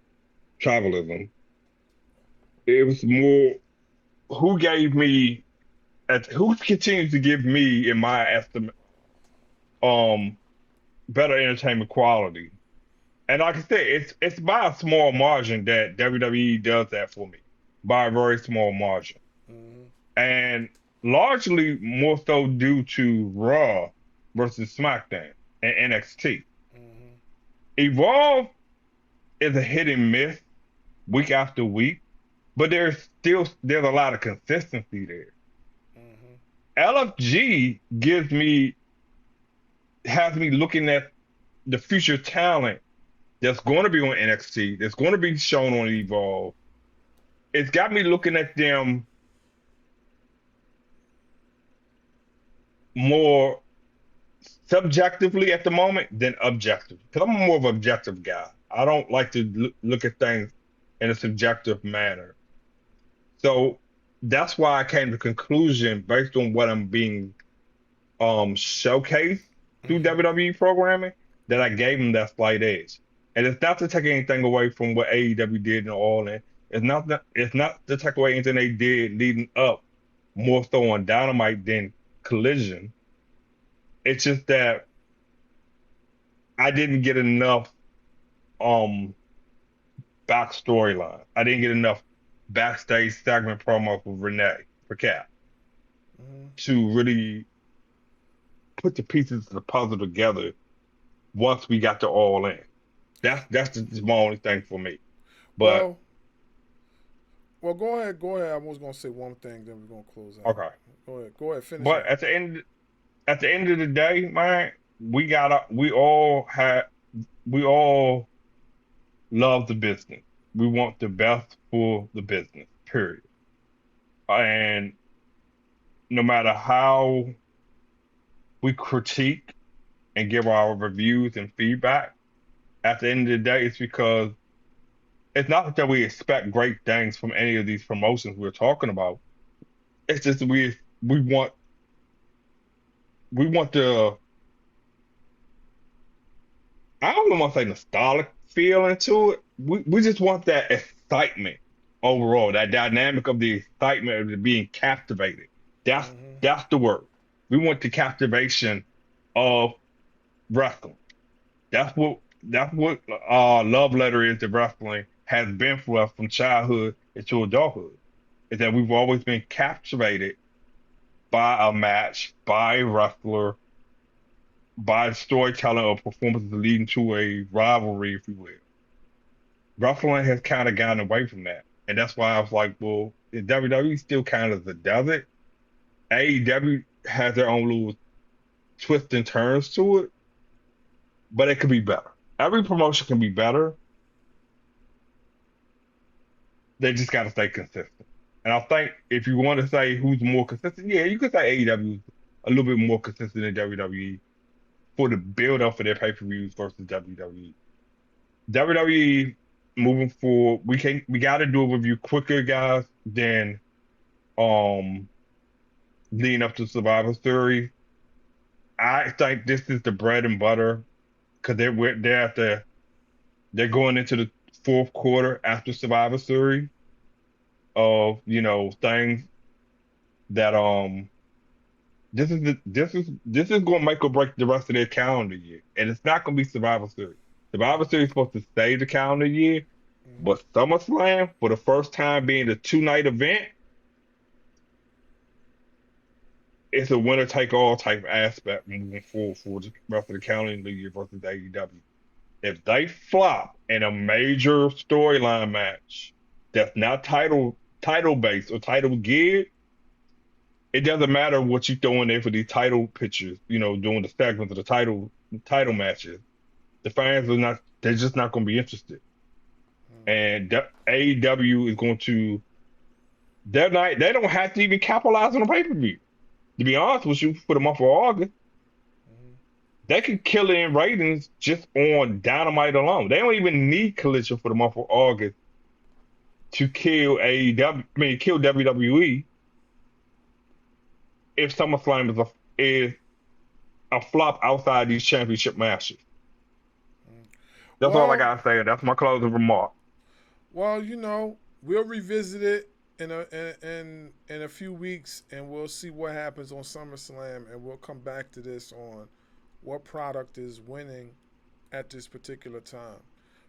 tribalism. It was more who continues to give me, in my estimate, better entertainment quality. And like I said, it's by a small margin that WWE does that for me, by a very small margin, and largely more so due to Raw versus SmackDown and NXT. Evolve is a hit and miss week after week, but there's a lot of consistency there. LFG has me looking at the future talent that's going to be on NXT, that's going to be shown on Evolve. It's got me looking at them more subjectively at the moment than objectively, because I'm more of an objective guy. I don't like to look at things in a subjective manner. So that's why I came to the conclusion, based on what I'm being showcased through WWE programming, that I gave them that slight edge. And it's not to take anything away from what AEW did in All In. It's not to take away anything they did leading up, more so on Dynamite than Collision. It's just that I didn't get enough backstory line. I didn't get enough backstage segment promo for Renee, for Cap, to really put the pieces of the puzzle together once we got to All In. That's my only thing for me. But well, go ahead. I was gonna say one thing, then we're gonna close out. Okay. Go ahead. Finish. But at the end of the day, man, we all love the business. We want the best for the business, period. And no matter how we critique and give our reviews and feedback, at the end of the day, it's because it's not that we expect great things from any of these promotions we're talking about. It's just we want the, I don't want to say nostalgic feeling to it. We just want that excitement overall, that dynamic of the excitement of being captivated. That's the word. We want the captivation of wrestling. That's what love letter is to wrestling. has been for us from childhood into adulthood. Is that we've always been captivated by a match, by a wrestler, by storytelling or performances leading to a rivalry, if you will. Wrestling has kind of gotten away from that. And that's why I was like, well, is WWE still kind of the does it? AEW has their own little twists and turns to it, but it could be better. Every promotion can be better. They just got to stay consistent. And I think if you want to say who's more consistent, yeah, you could say AEW is a little bit more consistent than WWE for the build up for their pay-per-views versus WWE. WWE moving forward, we got to do a review quicker, guys, than um leading up to Survivor Series. I think this is the bread and butter because they're going into the fourth quarter after Survivor Series of things that this is going to make or break the rest of their calendar year, and it's not going to be Survivor Series. Survivor Series is supposed to save the calendar year, but SummerSlam, for the first time being a two-night event, it's a winner take all type aspect moving forward for the rest of the calendar year versus AEW. If they flop in a major storyline match that's not title based or title geared, it doesn't matter what you throw in there for these title pictures, doing the segments of the title matches. The fans they're just not going to be interested. And AEW is going to, they don't have to even capitalize on the pay-per-view. To be honest with you, for the month of August, they can kill it in ratings just on Dynamite alone. They don't even need Collision for the month of August to kill kill WWE if SummerSlam is a flop outside these championship matches. That's all I gotta say. That's my closing remark. Well, we'll revisit it in a few weeks, and we'll see what happens on SummerSlam, and we'll come back to this on what product is winning at this particular time.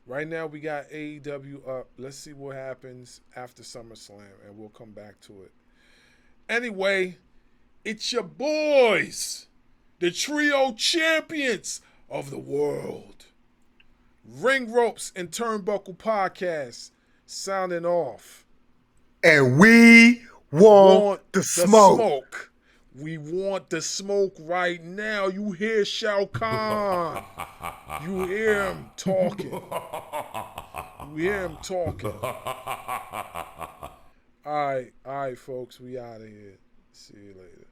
Right now, we got AEW up. Let's see what happens after SummerSlam, and we'll come back to it. Anyway, it's your boys, the trio champions of the world. Ring Ropes and Turnbuckle Podcast, signing off. And we want the smoke. We want the smoke right now. You hear Shao Kahn. You hear him talking. All right, folks. We out of here. See you later.